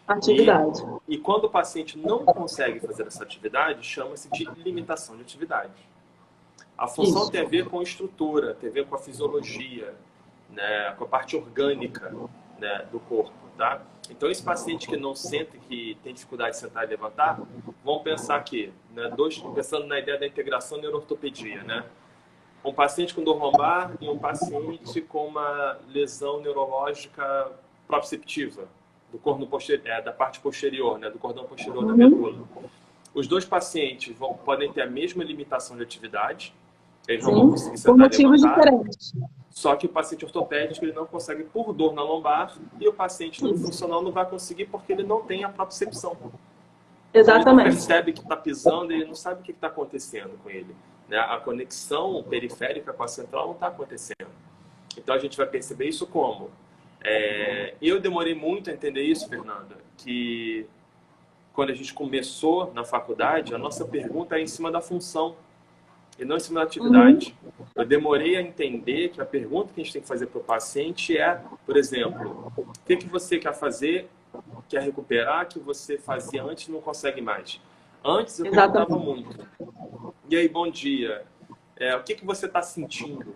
Atividade. E quando o paciente não consegue fazer essa atividade, chama-se de limitação de atividade. A função tem a ver com estrutura, tem a ver com a fisiologia, né, com a parte orgânica, né, do corpo, tá? Então, esse paciente que não sente, que tem dificuldade de sentar e levantar, vamos pensar aqui, né, pensando na ideia da integração neuroortopedia, né? Um paciente com dor lombar e um paciente com uma lesão neurológica proprioceptiva do corno posterior, da parte posterior, né, do cordão posterior da medula. Os 2 pacientes podem ter a mesma limitação de atividade, eles não vão conseguir sentar por motivos e levantar, diferentes. Só que o paciente ortopédico ele não consegue por dor na lombar e o paciente não funcional não vai conseguir porque ele não tem a propriocepção. Exatamente. Ele não percebe que está pisando, ele não sabe o que está acontecendo com ele. Né? A conexão periférica com a central não está acontecendo. Então a gente vai perceber isso como? Eu demorei muito a entender isso, Fernanda, que quando a gente começou na faculdade, a nossa pergunta é em cima da função e não em cima da atividade. Eu demorei a entender que a pergunta que a gente tem que fazer para o paciente é, por exemplo, o que você quer fazer, quer recuperar, que você fazia antes e não consegue mais. Antes eu perguntava muito. E aí, bom dia. O que você está sentindo?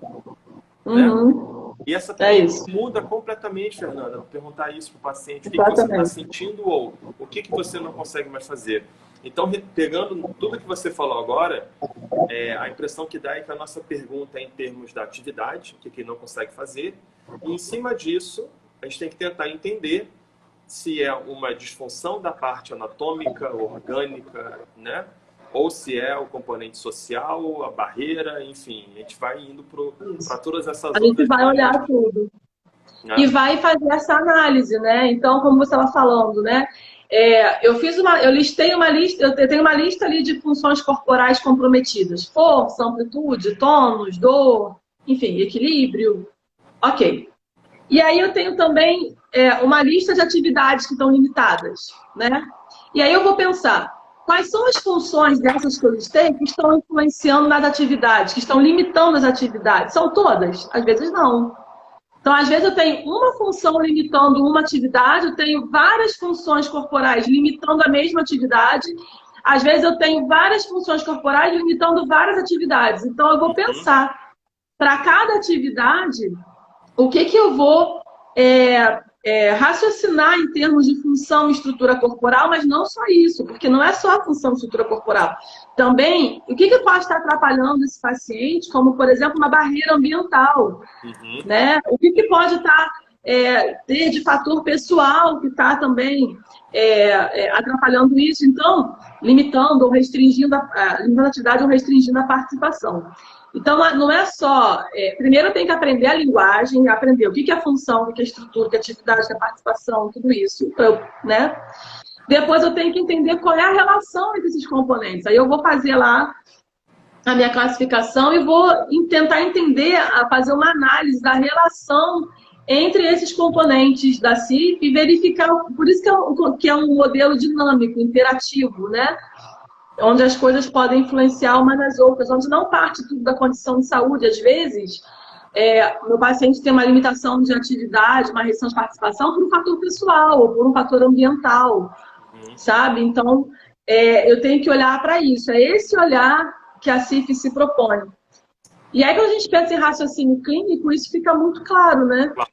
Né? E essa pergunta muda completamente, Fernanda. Perguntar isso para o paciente. O que você está sentindo ou o que você não consegue mais fazer? Então, pegando tudo que você falou agora, a impressão que dá é que a nossa pergunta é em termos da atividade, o que ele não consegue fazer. E, em cima disso, a gente tem que tentar entender se é uma disfunção da parte anatômica, orgânica, né? Ou se é o componente social, a barreira, enfim. A gente vai indo para todas essas outras. A gente vai olhar tudo. E vai fazer essa análise, né? Então, como você estava falando, né? Eu tenho uma lista ali de funções corporais comprometidas. Força, amplitude, tônus, dor, enfim, equilíbrio. Ok. E aí eu tenho também uma lista de atividades que estão limitadas, né? E aí eu vou pensar, quais são as funções dessas que eu listei que estão influenciando nas atividades, que estão limitando as atividades? São todas? Às vezes não. Então, às vezes eu tenho uma função limitando uma atividade, eu tenho várias funções corporais limitando a mesma atividade, às vezes eu tenho várias funções corporais limitando várias atividades. Então, eu vou pensar, para cada atividade, o que eu vou raciocinar em termos de função e estrutura corporal, mas não só isso, porque não é só a função e estrutura corporal. Também, o que pode estar atrapalhando esse paciente, como, por exemplo, uma barreira ambiental, né? O que pode estar ter de fator pessoal que está também atrapalhando isso, então, limitando ou restringindo limitando a atividade ou restringindo a participação. Então, não é só... primeiro eu tenho que aprender a linguagem, aprender o que é a função, o que é a estrutura, o que é a atividade, o que é a participação, tudo isso, né? Depois eu tenho que entender qual é a relação entre esses componentes. Aí eu vou fazer lá a minha classificação e vou tentar entender, fazer uma análise da relação entre esses componentes da CIF e verificar... Por isso que é um modelo dinâmico, interativo, né? Onde as coisas podem influenciar umas nas outras, onde não parte tudo da condição de saúde. Às vezes, meu paciente tem uma limitação de atividade, uma restrição de participação por um fator pessoal ou por um fator ambiental, sabe? Então, eu tenho que olhar para isso. É esse olhar que a CIF se propõe. E aí, quando a gente pensa em raciocínio clínico, isso fica muito claro, né? Claro.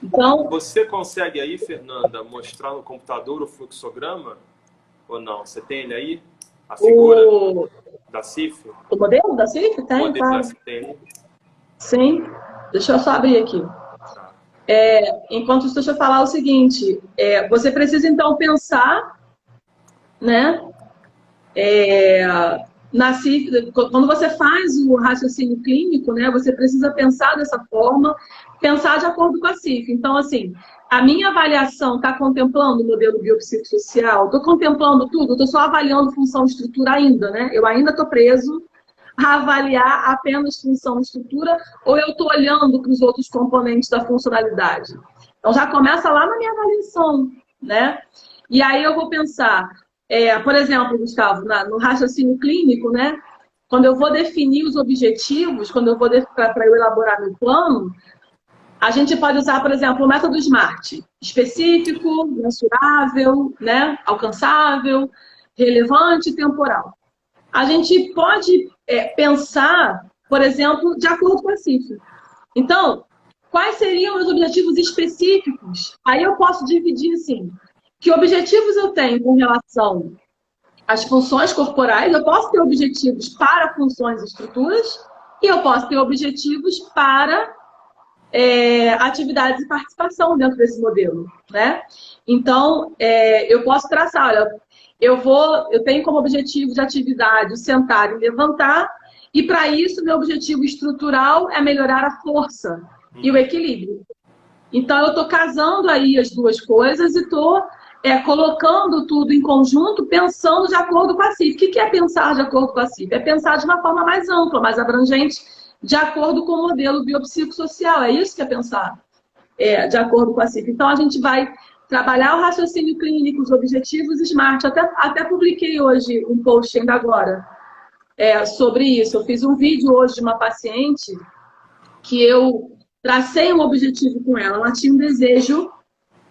Então, você consegue aí, Fernanda, mostrar no computador o fluxograma? Ou não? Você tem ele aí? A figura da CIF? O modelo da CIF? O Tem, modelo claro. da CIF tem. Sim. Deixa eu só abrir aqui. Tá. Enquanto isso, deixa eu falar o seguinte. Você precisa, então, pensar, né? Na CIF, quando você faz o raciocínio clínico, né, você precisa pensar dessa forma, pensar de acordo com a CIF. Então, assim, a minha avaliação está contemplando o modelo biopsicossocial? Estou contemplando tudo? Estou só avaliando função e estrutura ainda, né? Eu ainda estou preso a avaliar apenas função e estrutura, ou eu estou olhando para os outros componentes da funcionalidade? Então, já começa lá na minha avaliação, né? E aí eu vou pensar, por exemplo, Gustavo, no raciocínio clínico, né? Quando eu vou definir os objetivos, quando eu vou para eu elaborar meu plano, a gente pode usar, por exemplo, o método SMART, específico, mensurável, né? Alcançável, relevante e temporal. A gente pode pensar, por exemplo, de acordo com a CIF. Então, quais seriam os objetivos específicos? Aí eu posso dividir assim, que objetivos eu tenho com relação às funções corporais? Eu posso ter objetivos para funções e estruturas e eu posso ter objetivos para atividades e participação dentro desse modelo, né? Então, eu posso traçar, olha, eu tenho como objetivo de atividade o sentar e levantar, e para isso, meu objetivo estrutural é melhorar a força e o equilíbrio. Então, eu estou casando aí as duas coisas e estou colocando tudo em conjunto, pensando de acordo com a CIF. O que é pensar de acordo com a CIF? É pensar de uma forma mais ampla, mais abrangente, de acordo com o modelo biopsicossocial. É isso que é pensar, de acordo com a CIF. Então, a gente vai trabalhar o raciocínio clínico, os objetivos SMART. Até publiquei hoje um post ainda agora sobre isso. Eu fiz um vídeo hoje de uma paciente que eu tracei um objetivo com ela. Ela tinha um desejo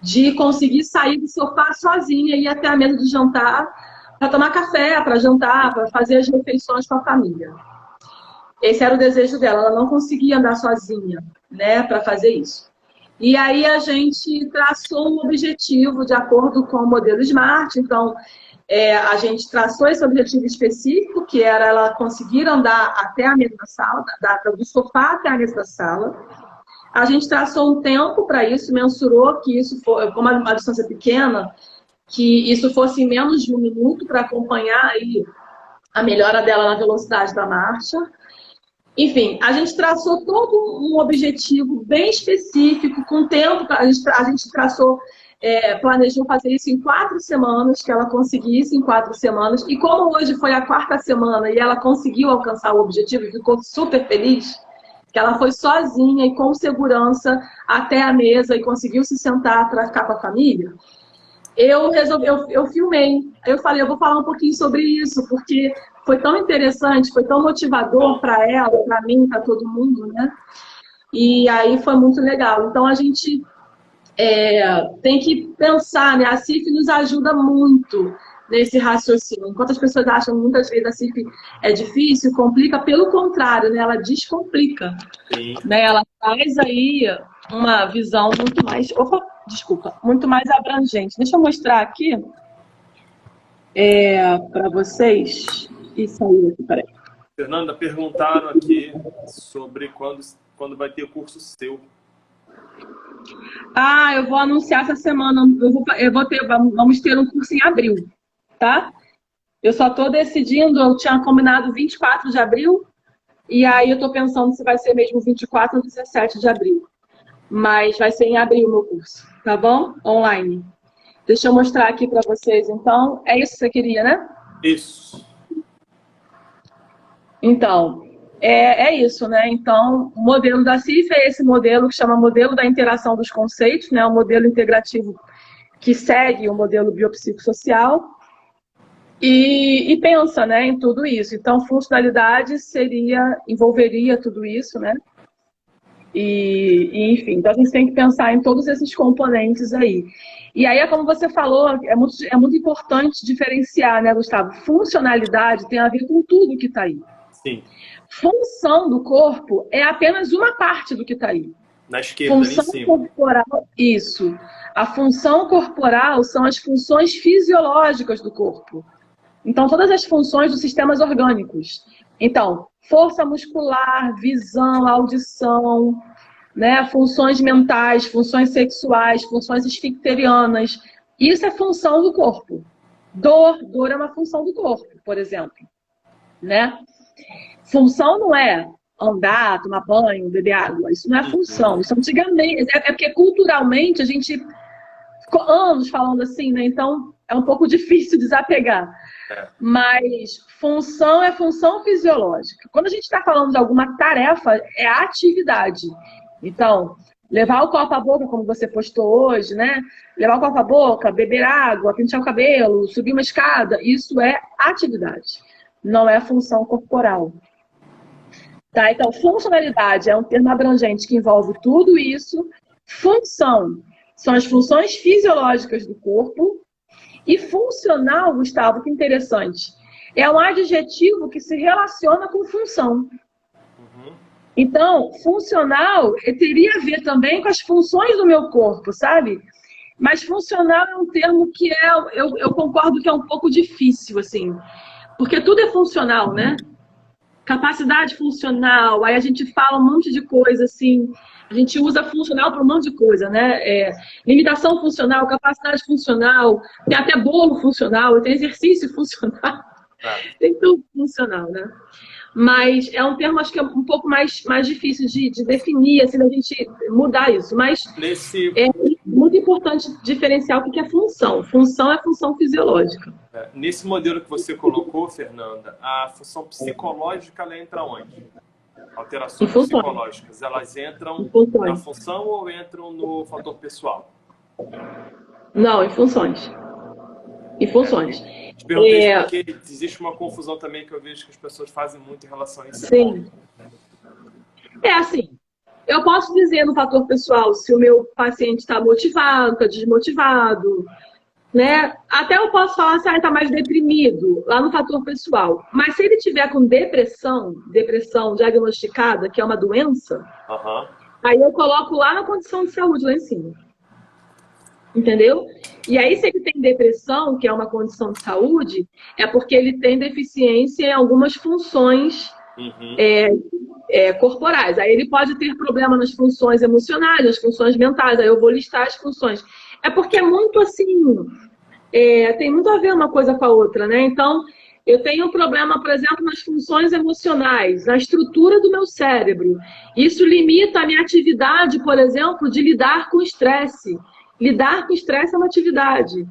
de conseguir sair do sofá sozinha e ir até a mesa de jantar para tomar café, para jantar, para fazer as refeições com a família. Esse era o desejo dela. Ela não conseguia andar sozinha, né, para fazer isso. E aí a gente traçou um objetivo de acordo com o modelo SMART. Então, a gente traçou esse objetivo específico, que era ela conseguir andar até a mesa da sala, do sofá até a mesa da sala. A gente traçou um tempo para isso, mensurou que isso for, como uma distância pequena, que isso fosse em menos de 1 minuto para acompanhar aí a melhora dela na velocidade da marcha. Enfim, a gente traçou todo um objetivo bem específico, com tempo, a gente traçou, planejou fazer isso em 4 semanas, que ela conseguisse em 4 semanas. E como hoje foi a 4ª semana e ela conseguiu alcançar o objetivo e ficou super feliz, que ela foi sozinha e com segurança até a mesa e conseguiu se sentar para ficar com a família, eu filmei. Eu falei, eu vou falar um pouquinho sobre isso, porque foi tão interessante, foi tão motivador para ela, para mim, para todo mundo, né? E aí foi muito legal. Então, a gente tem que pensar, né? A CIF nos ajuda muito nesse raciocínio. Enquanto as pessoas acham muitas vezes a CIF é difícil, complica, pelo contrário, né? Ela descomplica. Né? Ela traz aí uma visão muito mais... muito mais abrangente. Deixa eu mostrar aqui para vocês. Isso aí, peraí. Fernanda, perguntaram aqui sobre quando vai ter o curso seu. Eu vou anunciar essa semana. Vamos ter um curso em abril, tá? Eu só estou decidindo, eu tinha combinado 24 de abril, e aí eu estou pensando se vai ser mesmo 24 ou 17 de abril. Mas vai ser em abril o meu curso, tá bom? Online. Deixa eu mostrar aqui para vocês, então. É isso que você queria, né? Isso. Então, é isso, né? Então, o modelo da CIF é esse modelo que chama modelo da interação dos conceitos, né? Um modelo integrativo que segue o modelo biopsicossocial e pensa, né, em tudo isso. Então, funcionalidade envolveria tudo isso, né? Enfim, então a gente tem que pensar em todos esses componentes aí. E aí, como você falou, é muito importante diferenciar, né, Gustavo? Funcionalidade tem a ver com tudo que está aí. Sim. Função do corpo é apenas uma parte do que está aí. Na esquerda, Função ali em cima. corporal, isso. A função corporal são as funções fisiológicas do corpo. Então, todas as funções dos sistemas orgânicos. Então, força muscular, visão, audição, né? Funções mentais, funções sexuais, funções esficterianas. Isso é função do corpo. Dor é uma função do corpo, por exemplo. Né? Função não é andar, tomar banho, beber água. Isso não é função. Isso antigamente. É porque culturalmente a gente ficou anos falando assim, né? Então é um pouco difícil desapegar. Mas função é função fisiológica. Quando a gente está falando de alguma tarefa, é atividade. Então, levar o copo à boca, como você postou hoje, né? Levar o copo à boca, beber água, pentear o cabelo, subir uma escada, isso é atividade. Não é função corporal. Tá? Então, funcionalidade é um termo abrangente que envolve tudo isso. Função são as funções fisiológicas do corpo. E funcional, Gustavo, que interessante, é um adjetivo que se relaciona com função. Então, funcional teria a ver também com as funções do meu corpo, sabe? Mas funcional é um termo que eu concordo que é um pouco difícil, assim. Porque tudo é funcional, né? Capacidade funcional, aí a gente fala um monte de coisa, assim, a gente usa funcional para um monte de coisa, né? Limitação funcional, capacidade funcional, tem até bolo funcional, tem exercício funcional, tem tudo funcional, né? Mas é um termo, acho que é um pouco mais difícil de definir, assim, da gente mudar isso. Mas é muito importante diferenciar o que é função. Função é função fisiológica. Nesse modelo que você colocou, Fernanda, a função psicológica, ela entra onde? Alterações psicológicas, elas entram na função ou entram no fator pessoal? Não, em funções. Em funções. Te perguntei porque existe uma confusão também que eu vejo que as pessoas fazem muito em relação a isso. Sim. É assim, eu posso dizer no fator pessoal se o meu paciente está motivado, está desmotivado, né? Até eu posso falar se ele está mais deprimido, lá no fator pessoal. Mas se ele tiver com depressão diagnosticada, que é uma doença, aí eu coloco lá na condição de saúde, lá em cima. Entendeu? E aí, se ele tem depressão, que é uma condição de saúde, é porque ele tem deficiência em algumas funções corporais. Aí ele pode ter problema nas funções emocionais, nas funções mentais. Aí eu vou listar as funções. É porque é muito assim, tem muito a ver uma coisa com a outra, né? Então, eu tenho um problema, por exemplo, nas funções emocionais, na estrutura do meu cérebro. Isso limita a minha atividade, por exemplo, de lidar com estresse. Lidar com estresse é uma atividade,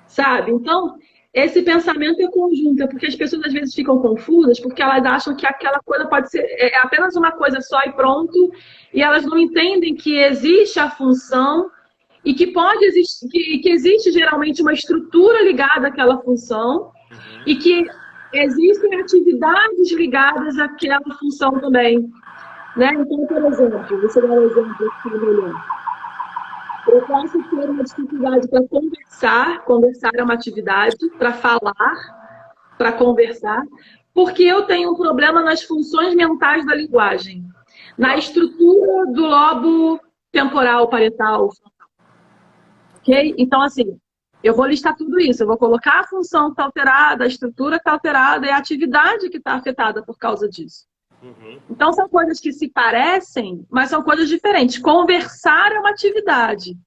sabe? Então, esse pensamento é conjunto, é porque as pessoas às vezes ficam confusas, porque elas acham que aquela coisa pode ser apenas uma coisa só e pronto, e elas não entendem que existe a função e que pode existir, que existe geralmente uma estrutura ligada àquela função e que existem atividades ligadas àquela função também, né? Então, por exemplo, você dá um exemplo aqui melhor. Eu posso ter uma dificuldade para conversar é uma atividade, para falar, para conversar, porque eu tenho um problema nas funções mentais da linguagem, na estrutura do lobo temporal, parietal. Ok? Então, assim, eu vou listar tudo isso, eu vou colocar a função que está alterada, a estrutura que está alterada e a atividade que está afetada por causa disso. Então, são coisas que se parecem, mas são coisas diferentes. Conversar é uma atividade.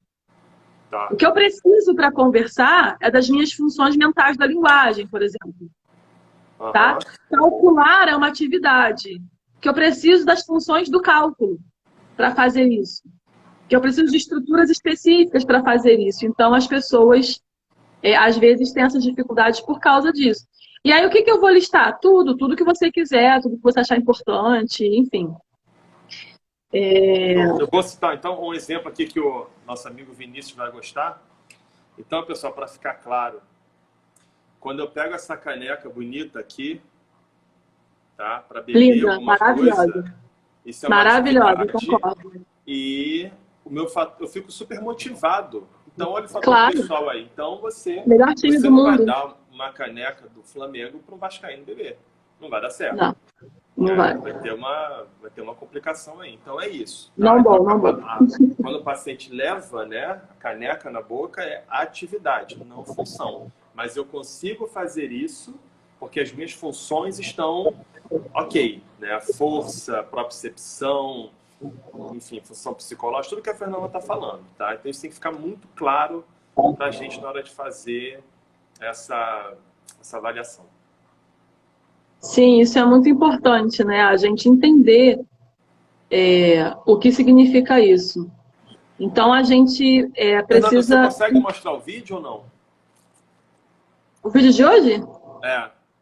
Tá. O que eu preciso para conversar é das minhas funções mentais da linguagem, por exemplo. Tá? Calcular é uma atividade. Que eu preciso das funções do cálculo para fazer isso. Que eu preciso de estruturas específicas para fazer isso. Então, as pessoas, às vezes, têm essas dificuldades por causa disso. E aí, o que eu vou listar? Tudo que você quiser, tudo que você achar importante, enfim. Eu vou citar, então, um exemplo aqui que o nosso amigo Vinícius vai gostar. Então, pessoal, para ficar claro, quando eu pego essa caneca bonita aqui, tá? Para beber linda, alguma coisa, isso é uma maravilhosa, concordo. E eu fico super motivado. Então, olha o fator pessoal aí. Então, melhor time você do não mundo. vai dar uma caneca do Flamengo para um vascaíno beber. Não vai dar certo. Não. Não vai. Vai ter uma complicação aí. Então é isso. Tá? Não bom, Então, não bom. quando o paciente leva, né, a caneca na boca, é atividade, não função. Mas eu consigo fazer isso porque as minhas funções estão ok, né? Força, propriocepção, enfim, função psicológica, tudo que a Fernanda está falando, tá? Então isso tem que ficar muito claro para a gente na hora de fazer essa avaliação. Sim, isso é muito importante, né? A gente entender o que significa isso. Então a gente Fernanda, você precisa. consegue mostrar o vídeo ou não? O vídeo de hoje?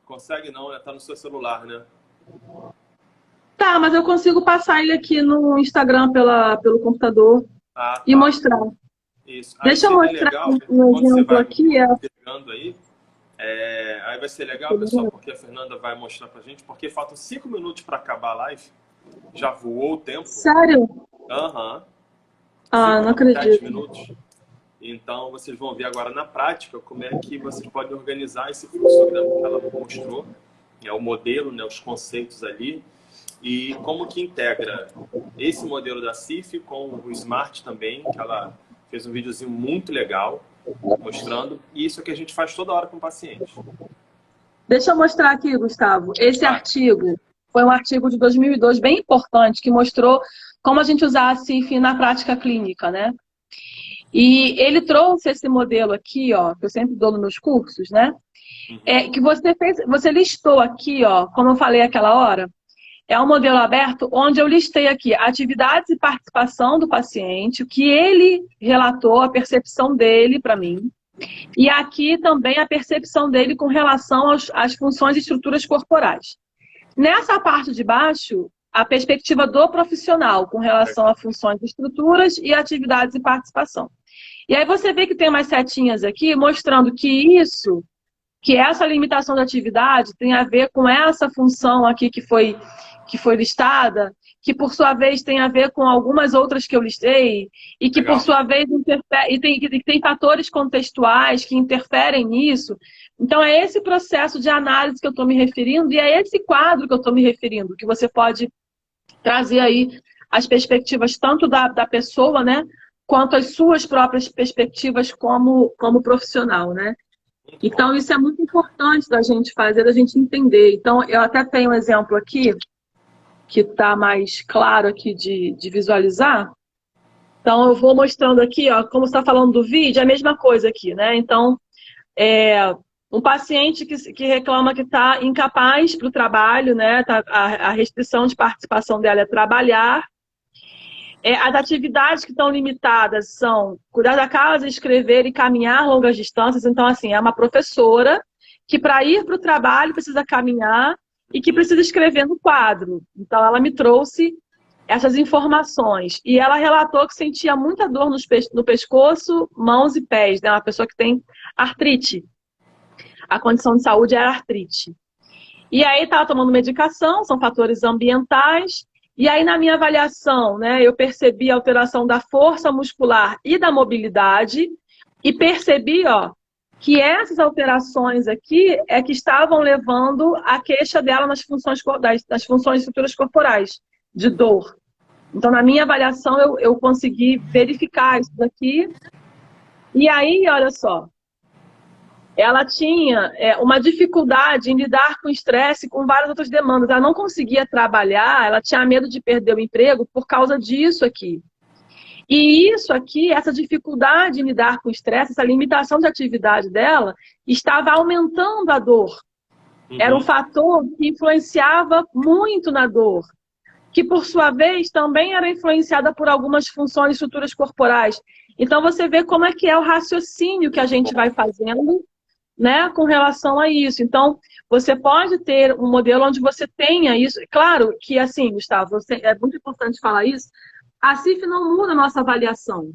Consegue não, né? Tá no seu celular, né? Tá, mas eu consigo passar ele aqui no Instagram pelo computador e Tá. mostrar. Isso. Aí Deixa eu seria mostrar legal, um quando você exemplo vai aqui. pegando aí, aí vai ser legal, pessoal, porque a Fernanda vai mostrar pra gente, porque faltam 5 minutos para acabar a live. Já voou o tempo. Sério? Aham. Não acredito. 7 minutos. Então, vocês vão ver agora na prática como é que vocês podem organizar esse fluxograma que ela mostrou, o modelo, né, os conceitos ali, e como que integra esse modelo da CIF com o Smart também, que ela fez um videozinho muito legal, mostrando, e isso é que a gente faz toda hora com o paciente. Deixa eu mostrar aqui, Gustavo. Esse artigo foi um artigo de 2002 bem importante, que mostrou como a gente usar a CIF na prática clínica, né? E ele trouxe esse modelo aqui, ó, que eu sempre dou nos meus cursos, né? Que você listou aqui, ó, como eu falei aquela hora, é um modelo aberto onde eu listei aqui atividades e participação do paciente, o que ele relatou, a percepção dele para mim. E aqui também a percepção dele com relação às funções e estruturas corporais. Nessa parte de baixo, a perspectiva do profissional com relação a funções, estruturas e atividades e participação. E aí você vê que tem umas setinhas aqui mostrando que essa limitação da atividade tem a ver com essa função aqui que foi listada, que por sua vez tem a ver com algumas outras que eu listei, e que por sua vez tem fatores contextuais que interferem nisso. Então é esse processo de análise que eu estou me referindo, e é esse quadro que eu estou me referindo, que você pode trazer aí as perspectivas tanto da pessoa, né, quanto as suas próprias perspectivas como profissional, né? Então, isso é muito importante da gente fazer, da gente entender. Então, eu até tenho um exemplo aqui, que está mais claro aqui de visualizar. Então, eu vou mostrando aqui, ó, como você está falando do vídeo, é a mesma coisa aqui, né? Então, um paciente que reclama que está incapaz para o trabalho, né? A restrição de participação dela é trabalhar. As atividades que estão limitadas são cuidar da casa, escrever e caminhar longas distâncias. Então, assim, é uma professora que para ir para o trabalho precisa caminhar e que precisa escrever no quadro. Então, ela me trouxe essas informações. E ela relatou que sentia muita dor no pescoço, mãos e pés, né? Uma pessoa que tem artrite. A condição de saúde era artrite. E aí estava tomando medicação, são fatores ambientais. E aí, na minha avaliação, né, eu percebi a alteração da força muscular e da mobilidade e percebi, ó, que essas alterações aqui é que estavam levando a queixa dela nas funções e estruturas corporais, de dor. Então, na minha avaliação, eu consegui verificar isso daqui. E aí, olha só, ela tinha uma dificuldade em lidar com estresse e com várias outras demandas. Ela não conseguia trabalhar, ela tinha medo de perder o emprego por causa disso aqui. E isso aqui, essa dificuldade em lidar com estresse, essa limitação de atividade dela, estava aumentando a dor. Era um fator que influenciava muito na dor, que por sua vez também era influenciada por algumas funções e estruturas corporais. Então você vê como é que é o raciocínio que a gente vai fazendo, né, com relação a isso. Então, você pode ter um modelo onde você tenha isso. Claro que, assim, Gustavo, é muito importante falar isso, a CIF não muda a nossa avaliação.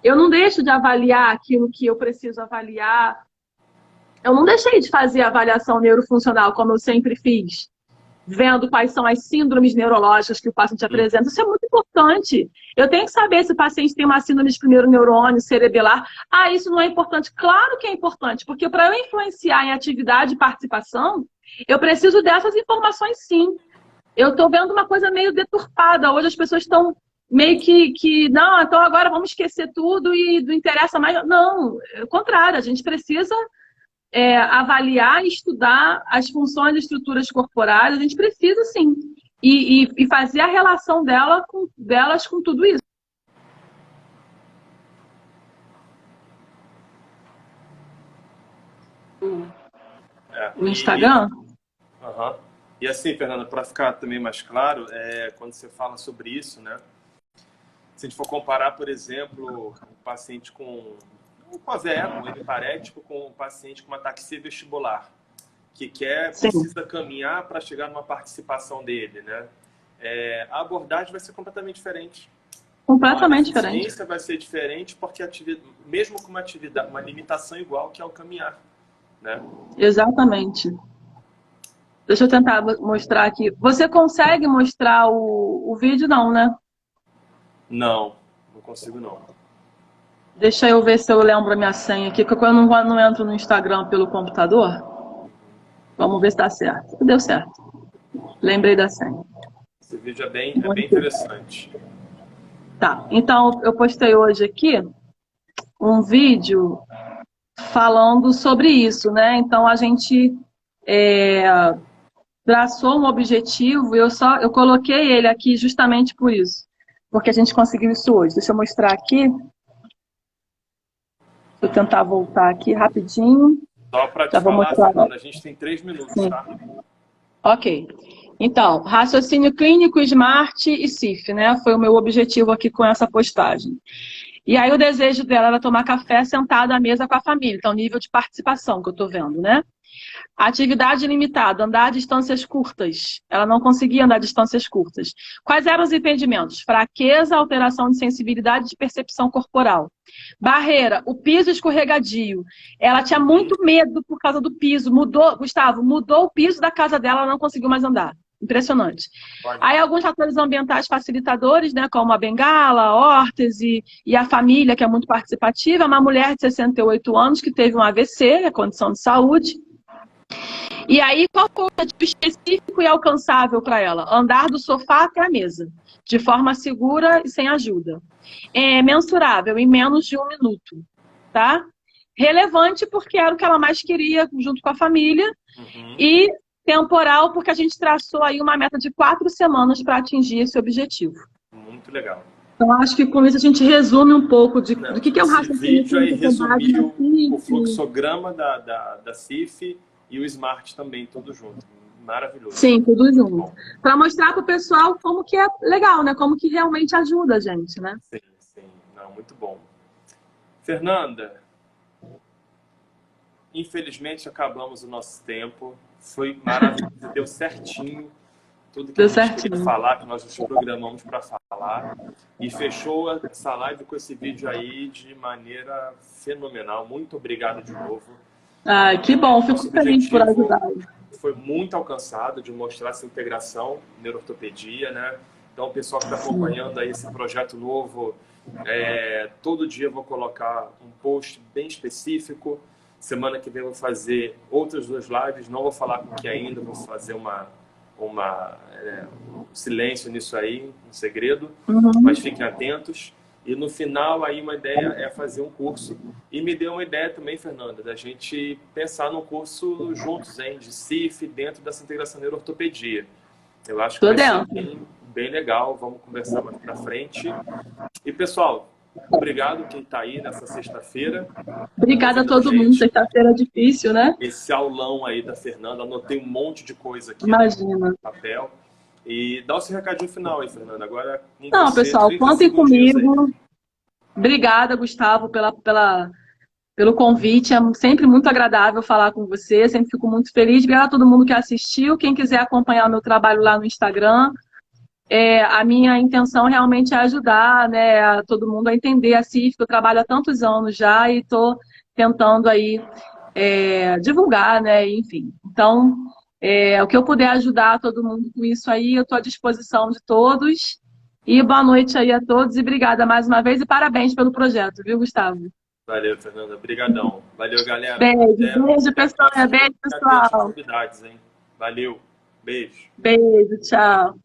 Eu não deixo de avaliar aquilo que eu preciso avaliar. Eu não deixei de fazer a avaliação neurofuncional, como eu sempre fiz, vendo quais são as síndromes neurológicas que o paciente apresenta. Isso é muito importante. Eu tenho que saber se o paciente tem uma síndrome de primeiro neurônio cerebelar. Isso não é importante. Claro que é importante, porque para eu influenciar em atividade e participação, eu preciso dessas informações sim. eu estou vendo uma coisa meio deturpada. Hoje as pessoas estão meio que, não, então agora vamos esquecer tudo e não interessa mais. Não, é o contrário, a gente precisa avaliar e estudar as funções e estruturas corporais, a gente precisa sim. E fazer a relação delas com tudo isso. O Instagram? Uhum. E assim, Fernanda, para ficar também mais claro, quando você fala sobre isso, né? Se a gente for comparar, por exemplo, um paciente com um PAVEC, um hemiparético, com um paciente com uma ataxia vestibular, que precisa caminhar para chegar numa participação dele, né? A abordagem vai ser completamente diferente. Completamente diferente. A eficiência vai ser diferente porque mesmo com uma limitação igual que é o caminhar, né? Exatamente. Deixa eu tentar mostrar aqui. Você consegue mostrar o vídeo, não, né? Não consigo não. Deixa eu ver se eu lembro a minha senha aqui, porque eu não entro no Instagram pelo computador. Vamos ver se dá certo. Deu certo. Lembrei da senha. Esse vídeo é bem interessante. Tá, então eu postei hoje aqui um vídeo falando sobre isso, né? Então a gente traçou um objetivo e eu coloquei ele aqui justamente por isso, porque a gente conseguiu isso hoje. Deixa eu mostrar aqui. Vou tentar voltar aqui rapidinho. Só para te falar, Fernanda, a gente tem 3 minutos, sim, tá? Ok. Então, raciocínio clínico, SMART e CIF, né? Foi o meu objetivo aqui com essa postagem. E aí o desejo dela era tomar café sentada à mesa com a família. Então, nível de participação que eu estou vendo, né? Atividade limitada, andar a distâncias curtas. Ela não conseguia andar a distâncias curtas. Quais eram os impedimentos? Fraqueza, alteração de sensibilidade e de percepção corporal. Barreira, o piso escorregadio. Ela tinha muito medo por causa do piso. Gustavo, mudou o piso da casa dela, ela não conseguiu mais andar. Impressionante. Aí alguns fatores ambientais facilitadores, né, como a bengala, a órtese e a família, que é muito participativa. Uma mulher de 68 anos que teve um AVC, a condição de saúde. E aí, qual foi o objetivo específico e alcançável para ela? Andar do sofá até a mesa, de forma segura e sem ajuda. Mensurável, em menos de 1 minuto, tá? Relevante, porque era o que ela mais queria, junto com a família. E temporal, porque a gente traçou aí uma meta de 4 semanas para atingir esse objetivo. Muito legal. Então, acho que com isso a gente resume um pouco do que é o raciocínio. Esse vídeo aí resumiu o fluxograma da CIF e o SMART também, tudo junto. Maravilhoso. Sim, tudo junto. Para mostrar para o pessoal como que é legal, né? Como que realmente ajuda a gente, né? Sim, sim. Não, muito bom. Fernanda, infelizmente acabamos o nosso tempo. Foi maravilhoso, deu certinho tudo que a gente queria falar, que nós nos programamos para falar. E fechou essa live com esse vídeo aí de maneira fenomenal. Muito obrigado de novo. Ah, que bom, fico feliz por ajudar. Foi muito alcançado de mostrar essa integração neuroortopedia, né? Então, o pessoal que está acompanhando aí esse projeto novo, todo dia eu vou colocar um post bem específico. Semana que vem eu vou fazer outras 2 lives, não vou falar com que ainda, vou fazer um silêncio nisso aí, um segredo, mas fiquem atentos. E no final, aí uma ideia é fazer um curso. E me deu uma ideia também, Fernanda, da gente pensar num curso juntos, hein, de CIF, dentro dessa integração neuroortopedia. Eu acho que vai ser bem legal, vamos conversar mais pra frente. E, pessoal, obrigado quem está aí nessa sexta-feira. Obrigada a todo mundo, sexta-feira é difícil, né? Esse aulão aí da Fernanda, anotei um monte de coisa aqui no papel. E dá o seu recadinho final aí, Fernanda. Agora, não, pessoal, contem comigo. Obrigada, Gustavo, pelo convite. É sempre muito agradável falar com você. Sempre fico muito feliz. Obrigada a todo mundo que assistiu. Quem quiser acompanhar o meu trabalho lá no Instagram, a minha intenção realmente é ajudar, né, a todo mundo a entender a CIF, que eu trabalho há tantos anos já e estou tentando aí divulgar, né, enfim. Então, o que eu puder ajudar todo mundo com isso aí, eu estou à disposição de todos. E boa noite aí a todos e obrigada mais uma vez e parabéns pelo projeto, viu, Gustavo? Valeu, Fernanda. Obrigadão. Valeu, galera. Beijo, pessoal. Beijo, pessoal. Novidades, hein? Valeu. Beijo. Beijo, tchau.